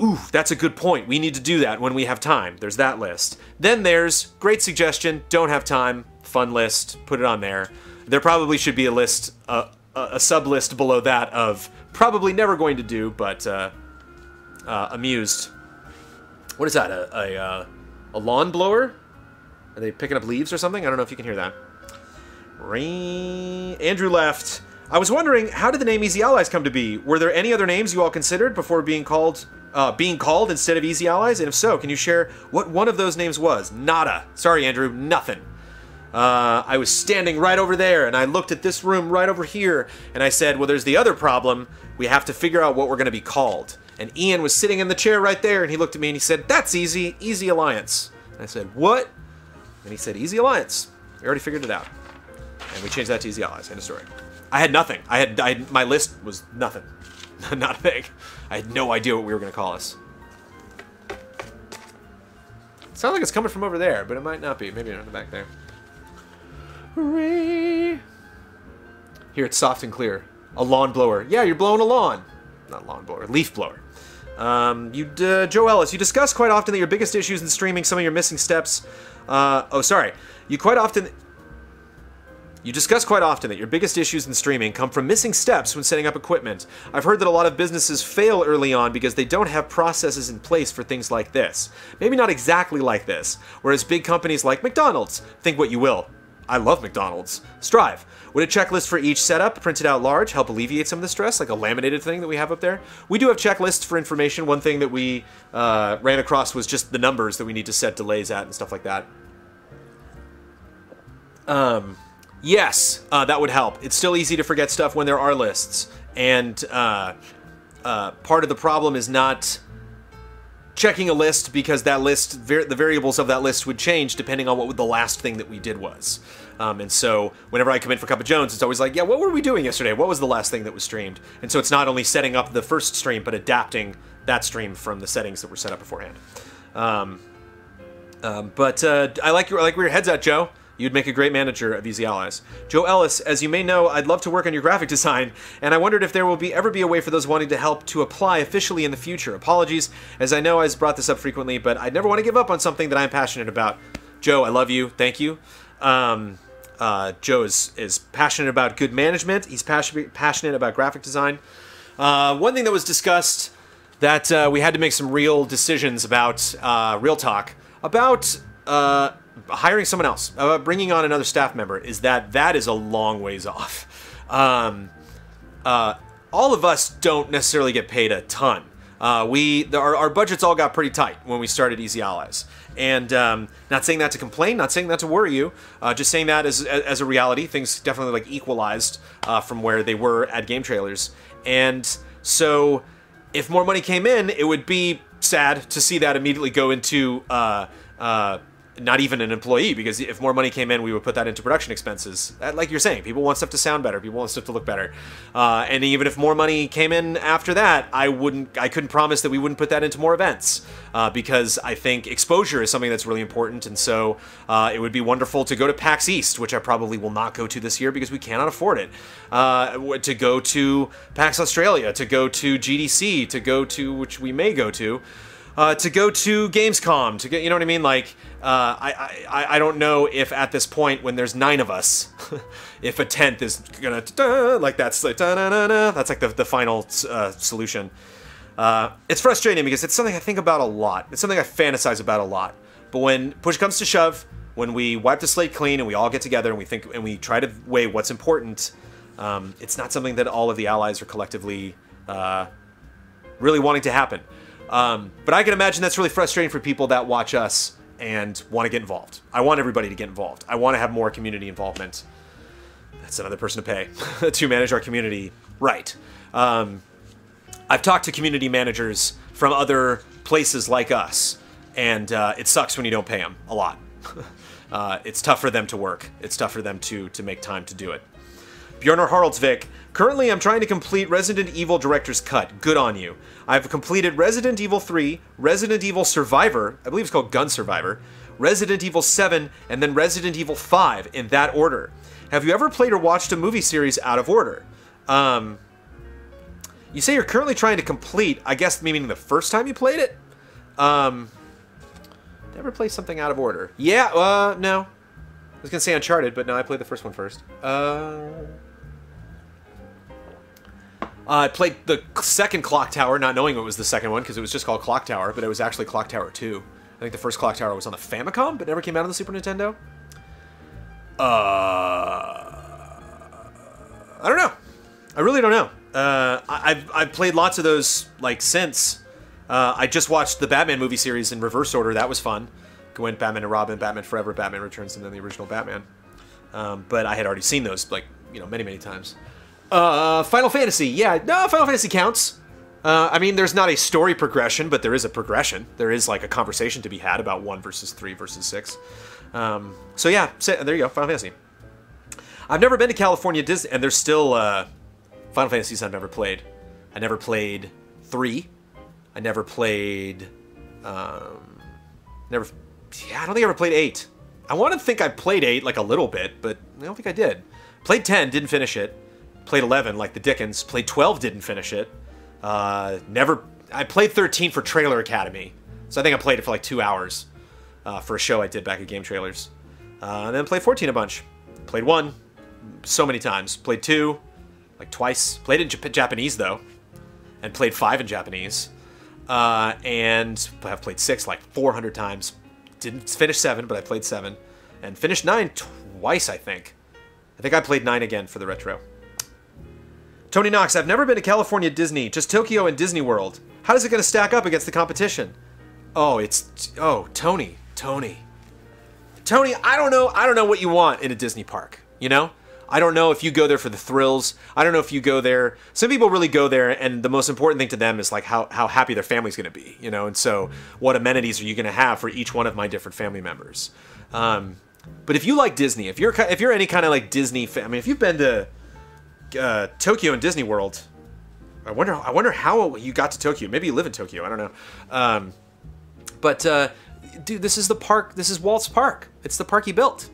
ooh, that's a good point. We need to do that when we have time. There's that list. Then there's great suggestion, don't have time, fun list, put it on there. There probably should be a list, a sub list below that of probably never going to do, but amused. What is that? A lawn blower? Are they picking up leaves or something? I don't know if you can hear that. Andrew left. I was wondering, how did the name Easy Allies come to be? Were there any other names you all considered before being called instead of Easy Allies? And if so, can you share what one of those names was? Nada. Sorry, Andrew, nothing. I was standing right over there, and I looked at this room right over here, and I said, well, there's the other problem. We have to figure out what we're going to be called. And Ian was sitting in the chair right there, and he looked at me and he said, that's easy, Easy Alliance. And I said, what? And he said, Easy Alliance. We already figured it out. And we changed that to Easy Allies. End of story. I had nothing. My list was nothing. Not a thing. I had no idea what we were going to call us. It sounds like it's coming from over there, but it might not be. Maybe in the back there. Hooray! Here, it's soft and clear. A lawn blower. Yeah, you're blowing a lawn. Not lawn blower, leaf blower. Joe Ellis, you discuss quite often that your biggest issues in streaming, some of your missing steps. You discuss quite often that your biggest issues in streaming come from missing steps when setting up equipment. I've heard that a lot of businesses fail early on because they don't have processes in place for things like this. Maybe not exactly like this, whereas big companies like McDonald's, think what you will. I love McDonald's. Strive. Would a checklist for each setup, printed out large, help alleviate some of the stress, like a laminated thing that we have up there? We do have checklists for information. One thing that we ran across was just the numbers that we need to set delays at and stuff like that. Yes, that would help. It's still easy to forget stuff when there are lists. And part of the problem is not checking a list because that list, the variables of that list would change depending on what the last thing that we did was. And so whenever I come in for Cup of Jones, it's always like, yeah, what were we doing yesterday? What was the last thing that was streamed? And so it's not only setting up the first stream, but adapting that stream from the settings that were set up beforehand. I like where your head's at, Joe. You'd make a great manager of Easy Allies. Joe Ellis, as you may know, I'd love to work on your graphic design, and I wondered if there will ever be a way for those wanting to help to apply officially in the future. Apologies, as I know I've brought this up frequently, but I'd never want to give up on something that I'm passionate about. Joe, I love you. Thank you. Joe is passionate about good management. He's passionate about graphic design. One thing that was discussed that we had to make some real decisions about, real talk, about hiring someone else, bringing on another staff member, is that is a long ways off. All of us don't necessarily get paid a ton. Our budgets all got pretty tight when we started Easy Allies. And not saying that to complain, not saying that to worry you, just saying that as a reality. Things definitely like equalized from where they were at Game Trailers. And so if more money came in, it would be sad to see that immediately go into not even an employee, because if more money came in, we would put that into production expenses. Like you're saying, people want stuff to sound better, people want stuff to look better. And even if more money came in after that, I couldn't promise that we wouldn't put that into more events, because I think exposure is something that's really important. And so it would be wonderful to go to PAX East, which I probably will not go to this year because we cannot afford it. To go to PAX Australia, to go to GDC, to go to, which we may go to. to go to Gamescom, to get, you know what I mean? Like, I don't know if at this point when there's 9 of us, if a 10th is gonna like that's like that's like the final solution. It's frustrating because it's something I think about a lot. It's something I fantasize about a lot. But when push comes to shove, when we wipe the slate clean and we all get together and we think and we try to weigh what's important, it's not something that all of the allies are collectively really wanting to happen. But I can imagine that's really frustrating for people that watch us and want to get involved. I want everybody to get involved. I want to have more community involvement. That's another person to pay to manage our community right. I've talked to community managers from other places like us, and it sucks when you don't pay them a lot. It's tough for them to work. It's tough for them to make time to do it. Bjornar Haraldsvik, currently I'm trying to complete Resident Evil Director's Cut. Good on you. I've completed Resident Evil 3, Resident Evil Survivor, I believe it's called Gun Survivor, Resident Evil 7, and then Resident Evil 5 in that order. Have you ever played or watched a movie series out of order? You say you're currently trying to complete, I guess meaning the first time you played it? Never play something out of order. Yeah, no. I was gonna say Uncharted, but no, I played the first one first. I played the second Clock Tower, not knowing it was the second one, because it was just called Clock Tower, but it was actually Clock Tower 2. I think the first Clock Tower was on the Famicom, but never came out on the Super Nintendo. I don't know. I really don't know. I've played lots of those, like, since. I just watched the Batman movie series in reverse order. That was fun. Went Batman and Robin, Batman Forever, Batman Returns, and then the original Batman. But I had already seen those, like, you know, many, many times. Final Fantasy. Yeah, no, Final Fantasy counts. I mean, there's not a story progression, but there is a progression. There is, like, a conversation to be had about 1 versus 3 versus 6. So, yeah, there you go, Final Fantasy. I've never been to California Disney, and there's still Final Fantasies I've never played. I never played 3. I never played... Yeah, I don't think I ever played 8. I want to think I played 8, like, a little bit, but I don't think I did. Played 10, didn't finish it. Played 11, like the Dickens. Played 12, didn't finish it. I played 13 for Trailer Academy. So I think I played it for like 2 hours for a show I did back at Game Trailers. And then played 14 a bunch. Played 1 so many times. Played 2 like twice. Played it in Japanese, though. And played 5 in Japanese. And I've played 6 like 400 times. Didn't finish 7, but I played 7. And finished 9 twice, I think. I think I played 9 again for the retro. Tony Knox, I've never been to California Disney, just Tokyo and Disney World. How is it going to stack up against the competition? Oh, Tony, I don't know what you want in a Disney park, you know? I don't know if you go there for the thrills. I don't know if you go there. Some people really go there, and the most important thing to them is like how happy their family's going to be, you know? And so what amenities are you going to have for each one of my different family members? But if you like Disney, if you're any kind of like Disney fan, I mean, if you've been to Tokyo and Disney World, I wonder how you got to Tokyo. Maybe you live in Tokyo. I don't know. But dude, this is the park. This is Walt's park. It's the park he built.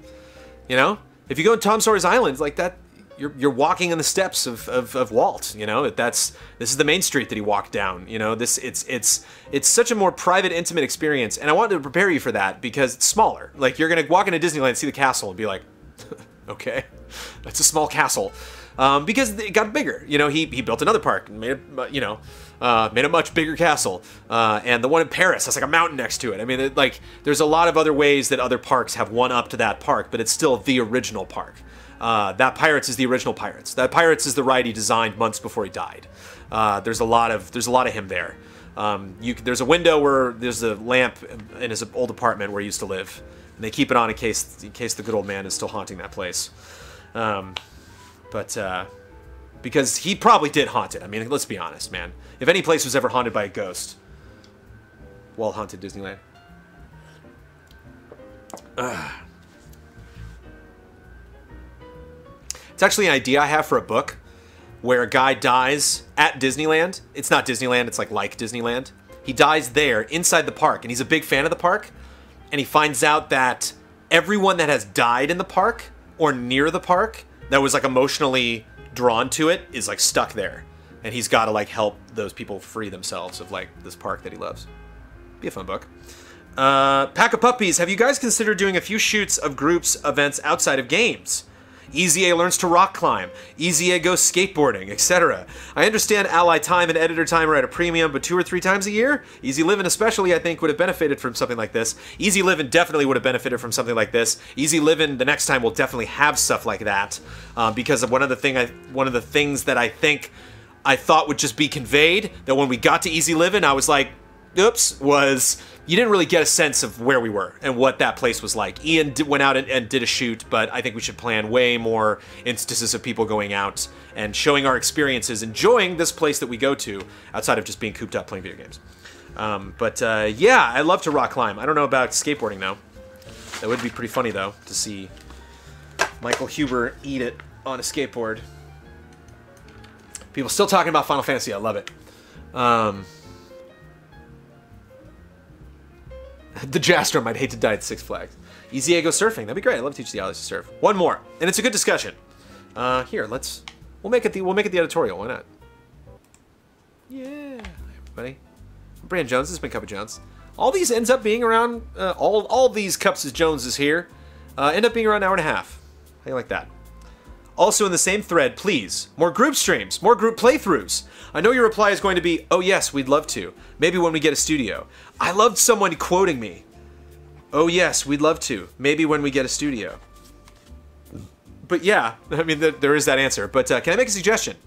You know, if you go to Tom Sawyer's Island, like that, you're walking in the steps of Walt. You know, this is the main street that he walked down. You know, it's such a more private, intimate experience, and I wanted to prepare you for that because it's smaller. Like you're gonna walk into Disneyland, see the castle, and be like, okay, that's a small castle. Because it got bigger. You know, he built another park and made a much bigger castle. And the one in Paris has like a mountain next to it. I mean, there's a lot of other ways that other parks have one up to that park, but it's still the original park. That Pirates is the original Pirates. That Pirates is the ride he designed months before he died. There's a lot of him there. There's a window where there's a lamp in his old apartment where he used to live, and they keep it on in case the good old man is still haunting that place. But because he probably did haunt it. I mean, let's be honest, man. If any place was ever haunted by a ghost, Walt haunted Disneyland. It's actually an idea I have for a book where a guy dies at Disneyland. It's not Disneyland, it's like Disneyland. He dies there inside the park, and he's a big fan of the park. And he finds out that everyone that has died in the park or near the park that was like emotionally drawn to it is like stuck there, and he's got to like help those people free themselves of like this park that he loves. Be a fun book. Pack of Puppies, have you guys considered doing a few shoots of groups events outside of games? Easy A learns to rock climb, Easy A goes skateboarding, etc. I understand ally time and editor time are at a premium, but 2 or 3 times a year? Easy Living especially, I think, would have benefited from something like this. Easy Living definitely would have benefited from something like this. Easy Living the next time will definitely have stuff like that, because of one of the things that I thought would just be conveyed, that when we got to Easy Living, I was like, oops, was you didn't really get a sense of where we were and what that place was like. Ian went out and did a shoot, but I think we should plan way more instances of people going out and showing our experiences, enjoying this place that we go to, outside of just being cooped up playing video games. Yeah, I love to rock climb. I don't know about skateboarding, though. That would be pretty funny, though, to see Michael Huber eat it on a skateboard. People still talking about Final Fantasy. I love it. The Jastrom, I'd hate to die at Six Flags. Easy A go surfing. That'd be great. I'd love to teach the allies to surf. One more, and it's a good discussion. Here, we'll make it the editorial. Why not? Yeah, hi everybody. I'm Brandon Jones. This has been Cup of Jones. All these ends up being around. All these Cups of Joneses here end up being around an hour and a half. How do you like that? Also in the same thread, please, more group streams, more group playthroughs. I know your reply is going to be, oh yes, we'd love to. Maybe when we get a studio. I loved someone quoting me. Oh yes, we'd love to. Maybe when we get a studio. But yeah, I mean, there is that answer. But can I make a suggestion?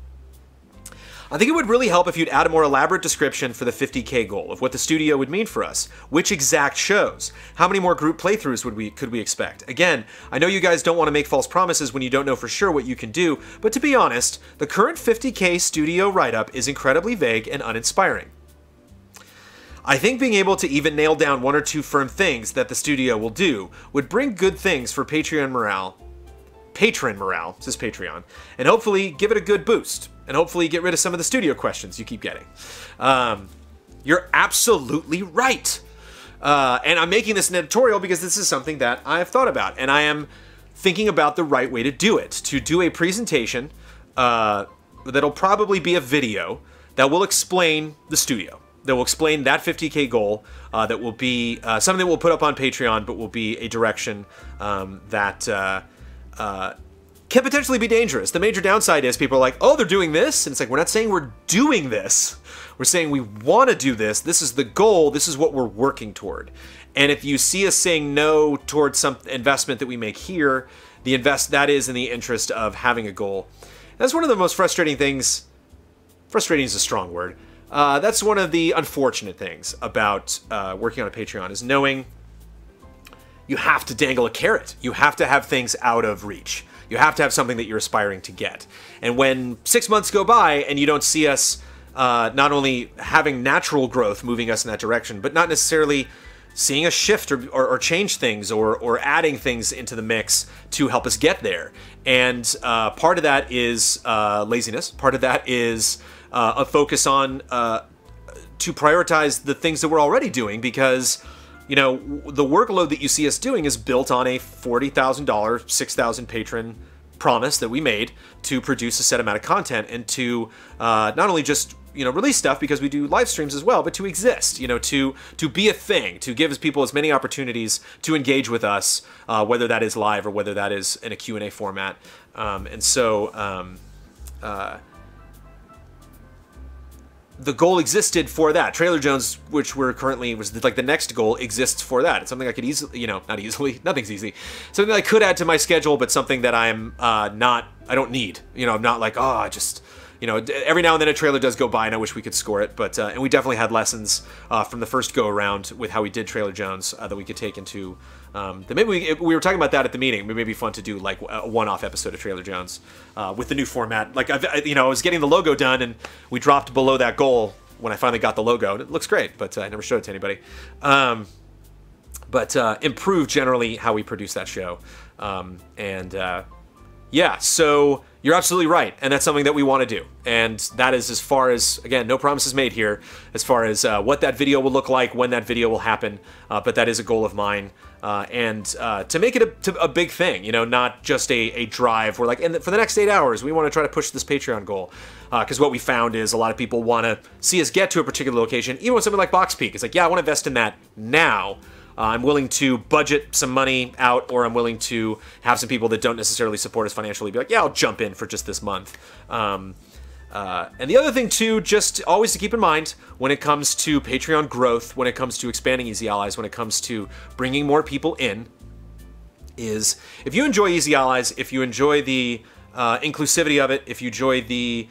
I think it would really help if you'd add a more elaborate description for the 50K goal of what the studio would mean for us. Which exact shows? How many more group playthroughs could we expect? Again, I know you guys don't want to make false promises when you don't know for sure what you can do, but to be honest, the current 50K studio write-up is incredibly vague and uninspiring. I think being able to even nail down 1 or 2 firm things that the studio will do would bring good things for patron morale, this is Patreon, and hopefully give it a good boost. And hopefully get rid of some of the studio questions you keep getting. You're absolutely right. And I'm making this an editorial because this is something that I've thought about. And I am thinking about the right way to do it. To do a presentation that'll probably be a video that will explain the studio. That will explain that 50K goal. That will be something that we'll put up on Patreon, but will be a direction that... can potentially be dangerous. The major downside is people are like, oh, they're doing this. And it's like, we're not saying we're doing this. We're saying we want to do this. This is the goal. This is what we're working toward. And if you see us saying no towards some investment that we make here, that is in the interest of having a goal. That's one of the most frustrating things. Frustrating is a strong word. That's one of the unfortunate things about working on a Patreon is knowing you have to dangle a carrot. You have to have things out of reach. You have to have something that you're aspiring to get. And when 6 months go by and you don't see us not only having natural growth moving us in that direction, but not necessarily seeing us shift or change things or adding things into the mix to help us get there. And part of that is laziness. Part of that is a focus on to prioritize the things that we're already doing, because you know, the workload that you see us doing is built on a $40,000, 6,000 patron promise that we made to produce a set amount of content and to not only just, you know, release stuff because we do live streams as well, but to exist, you know, to be a thing, to give people as many opportunities to engage with us, whether that is live or whether that is in a Q&A format. The goal existed for that. Trailer Jones, which we're currently, was like the next goal, exists for that. It's something I could easily, you know, not easily, nothing's easy. Something that I could add to my schedule, but something that I'm I don't need. You know, I'm not like, oh, I just, you know, every now and then a trailer does go by and I wish we could score it. But, and we definitely had lessons from the first go around with how we did Trailer Jones that we could take into, that maybe we were talking about that at the meeting. It may be fun to do like a one-off episode of Trailer Jones with the new format. Like, you know, I was getting the logo done and we dropped below that goal when I finally got the logo. It looks great, but I never showed it to anybody. Improve generally how we produce that show. Yeah, so you're absolutely right, and that's something that we want to do. And that is as far as, again, no promises made here, as far as what that video will look like, when that video will happen, but that is a goal of mine. To make it a big thing, you know, not just a drive. We're like, and for the next 8 hours, we want to try to push this Patreon goal. Because what we found is a lot of people want to see us get to a particular location, even with something like Box Peak. It's like, yeah, I want to invest in that now. I'm willing to budget some money out, or I'm willing to have some people that don't necessarily support us financially be like, yeah, I'll jump in for just this month. And the other thing, too, just always to keep in mind when it comes to Patreon growth, when it comes to expanding Easy Allies, when it comes to bringing more people in, is if you enjoy Easy Allies, if you enjoy the inclusivity of it, if you enjoy the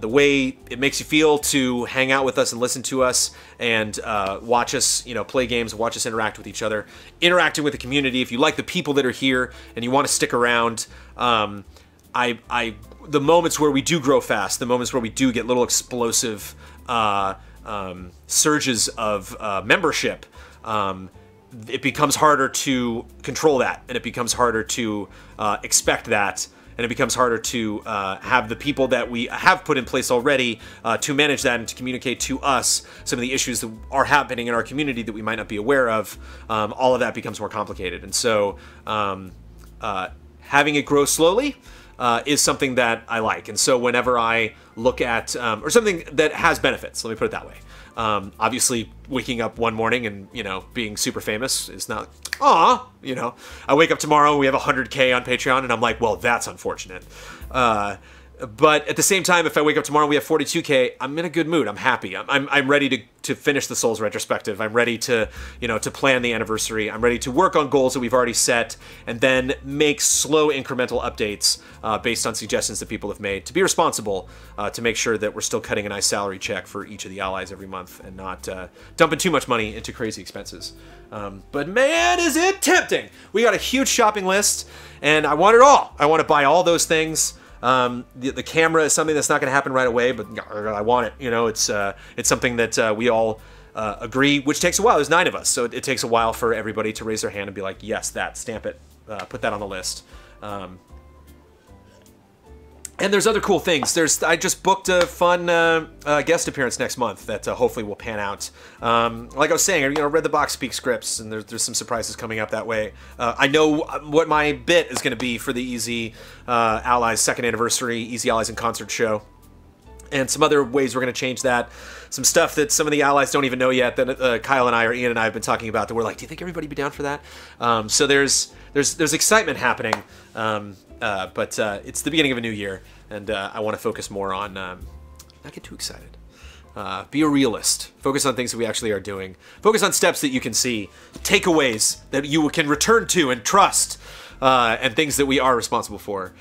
way it makes you feel to hang out with us and listen to us and watch us, play games, watch us interact with each other, interacting with the community. If you like the people that are here and you want to stick around, the moments where we do grow fast, the moments where we do get little explosive surges of membership, it becomes harder to control that, and it becomes harder to expect that. And it becomes harder to have the people that we have put in place already to manage that and to communicate to us some of the issues that are happening in our community that we might not be aware of. All of that becomes more complicated. And so having it grow slowly is something that I like. And so whenever I look at, or something that has benefits, let me put it that way. Obviously, waking up one morning and, being super famous is not, I wake up tomorrow, we have 100K on Patreon, and I'm like, well, that's unfortunate. But at the same time, if I wake up tomorrow and we have 42K, I'm in a good mood. I'm happy. I'm ready to finish the Souls retrospective. I'm ready to, to plan the anniversary. I'm ready to work on goals that we've already set and then make slow incremental updates based on suggestions that people have made to be responsible, to make sure that we're still cutting a nice salary check for each of the allies every month and not dumping too much money into crazy expenses. But man, is it tempting. We got a huge shopping list and I want it all. I want to buy all those things. The camera is something that's not going to happen right away, but I want it. It's something that we all agree, which takes a while. There's 9 of us, so it takes a while for everybody to raise their hand and be like, yes, that, stamp it, put that on the list. And there's other cool things. I just booked a fun guest appearance next month that hopefully will pan out. Like I was saying, I read the Box Speak scripts, and there's some surprises coming up that way. I know what my bit is going to be for the Easy Allies 2nd anniversary Easy Allies in Concert show. And some other ways we're going to change that. Some stuff that some of the allies don't even know yet that Kyle and I, or Ian and I, have been talking about that we're like, do you think everybody would be down for that? So there's excitement happening. But it's the beginning of a new year, and I want to focus more on not get too excited. Be a realist. Focus on things that we actually are doing. Focus on steps that you can see, takeaways that you can return to and trust, and things that we are responsible for.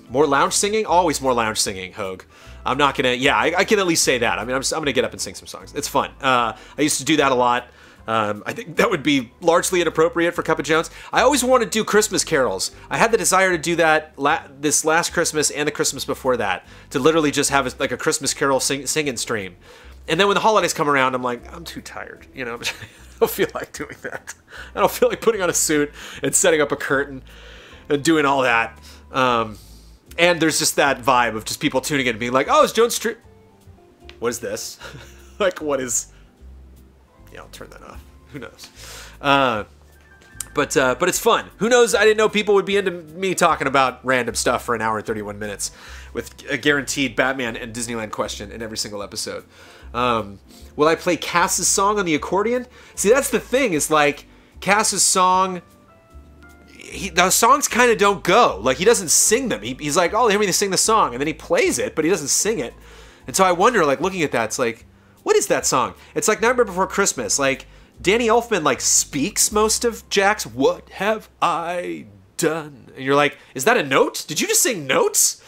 More lounge singing? Always more lounge singing, Hogue. I'm not gonna, I can at least say that. I mean, I'm gonna get up and sing some songs. It's fun. I used to do that a lot. I think that would be largely inappropriate for Cup of Jones. I always wanted to do Christmas carols. I had the desire to do that this last Christmas and the Christmas before that, to literally just have a Christmas carol singing stream. And then when the holidays come around, I'm like, I'm too tired. I don't feel like doing that. I don't feel like putting on a suit and setting up a curtain and doing all that. And there's just that vibe of just people tuning in and being like, oh, is Jones stream? What is this? What is... Yeah, I'll turn that off. Who knows? But it's fun. Who knows? I didn't know people would be into me talking about random stuff for an hour and 31 minutes with a guaranteed Batman and Disneyland question in every single episode. Will I play Cass's song on the accordion? See, that's the thing. Is Cass's song... the songs kind of don't go. He doesn't sing them. He's like, oh, hear me sing the song. And then he plays it, but he doesn't sing it. And so I wonder, looking at that, it's like... What is that song? It's like Nightmare Before Christmas. Danny Elfman, speaks most of Jack's "What Have I Done?" And you're like, is that a note? Did you just sing notes?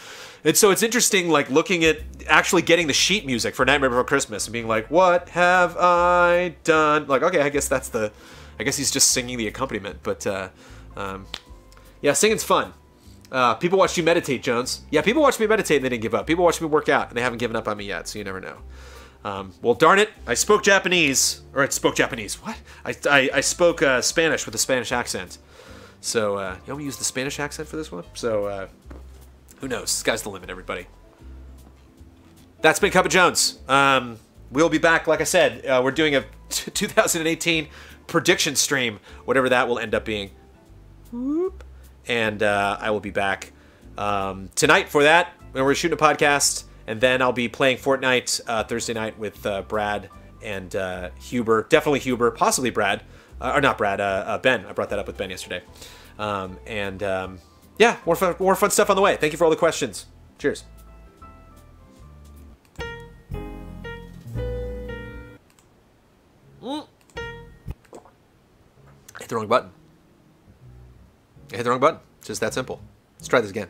And so it's interesting, looking at actually getting the sheet music for Nightmare Before Christmas and being like, what have I done? Okay, I guess he's just singing the accompaniment. But, yeah, singing's fun. People watch you meditate, Jones. Yeah, people watch me meditate and they didn't give up. People watch me work out and they haven't given up on me yet, so you never know. Well, darn it, I spoke Japanese. Or I spoke Japanese. What? I spoke Spanish with a Spanish accent. So, you want me to use the Spanish accent for this one? So, who knows? Sky's the limit, everybody. That's been Cup of Jones. We'll be back, like I said. We're doing a 2018 prediction stream, whatever that will end up being. Whoop. And I will be back tonight for that. we're shooting a podcast, and then I'll be playing Fortnite Thursday night with Brad and Huber. Definitely Huber, possibly Brad. Or not Brad, Ben. I brought that up with Ben yesterday. Yeah, more fun stuff on the way. Thank you for all the questions. Cheers. I hit the wrong button. I hit the wrong button. It's just that simple. Let's try this again.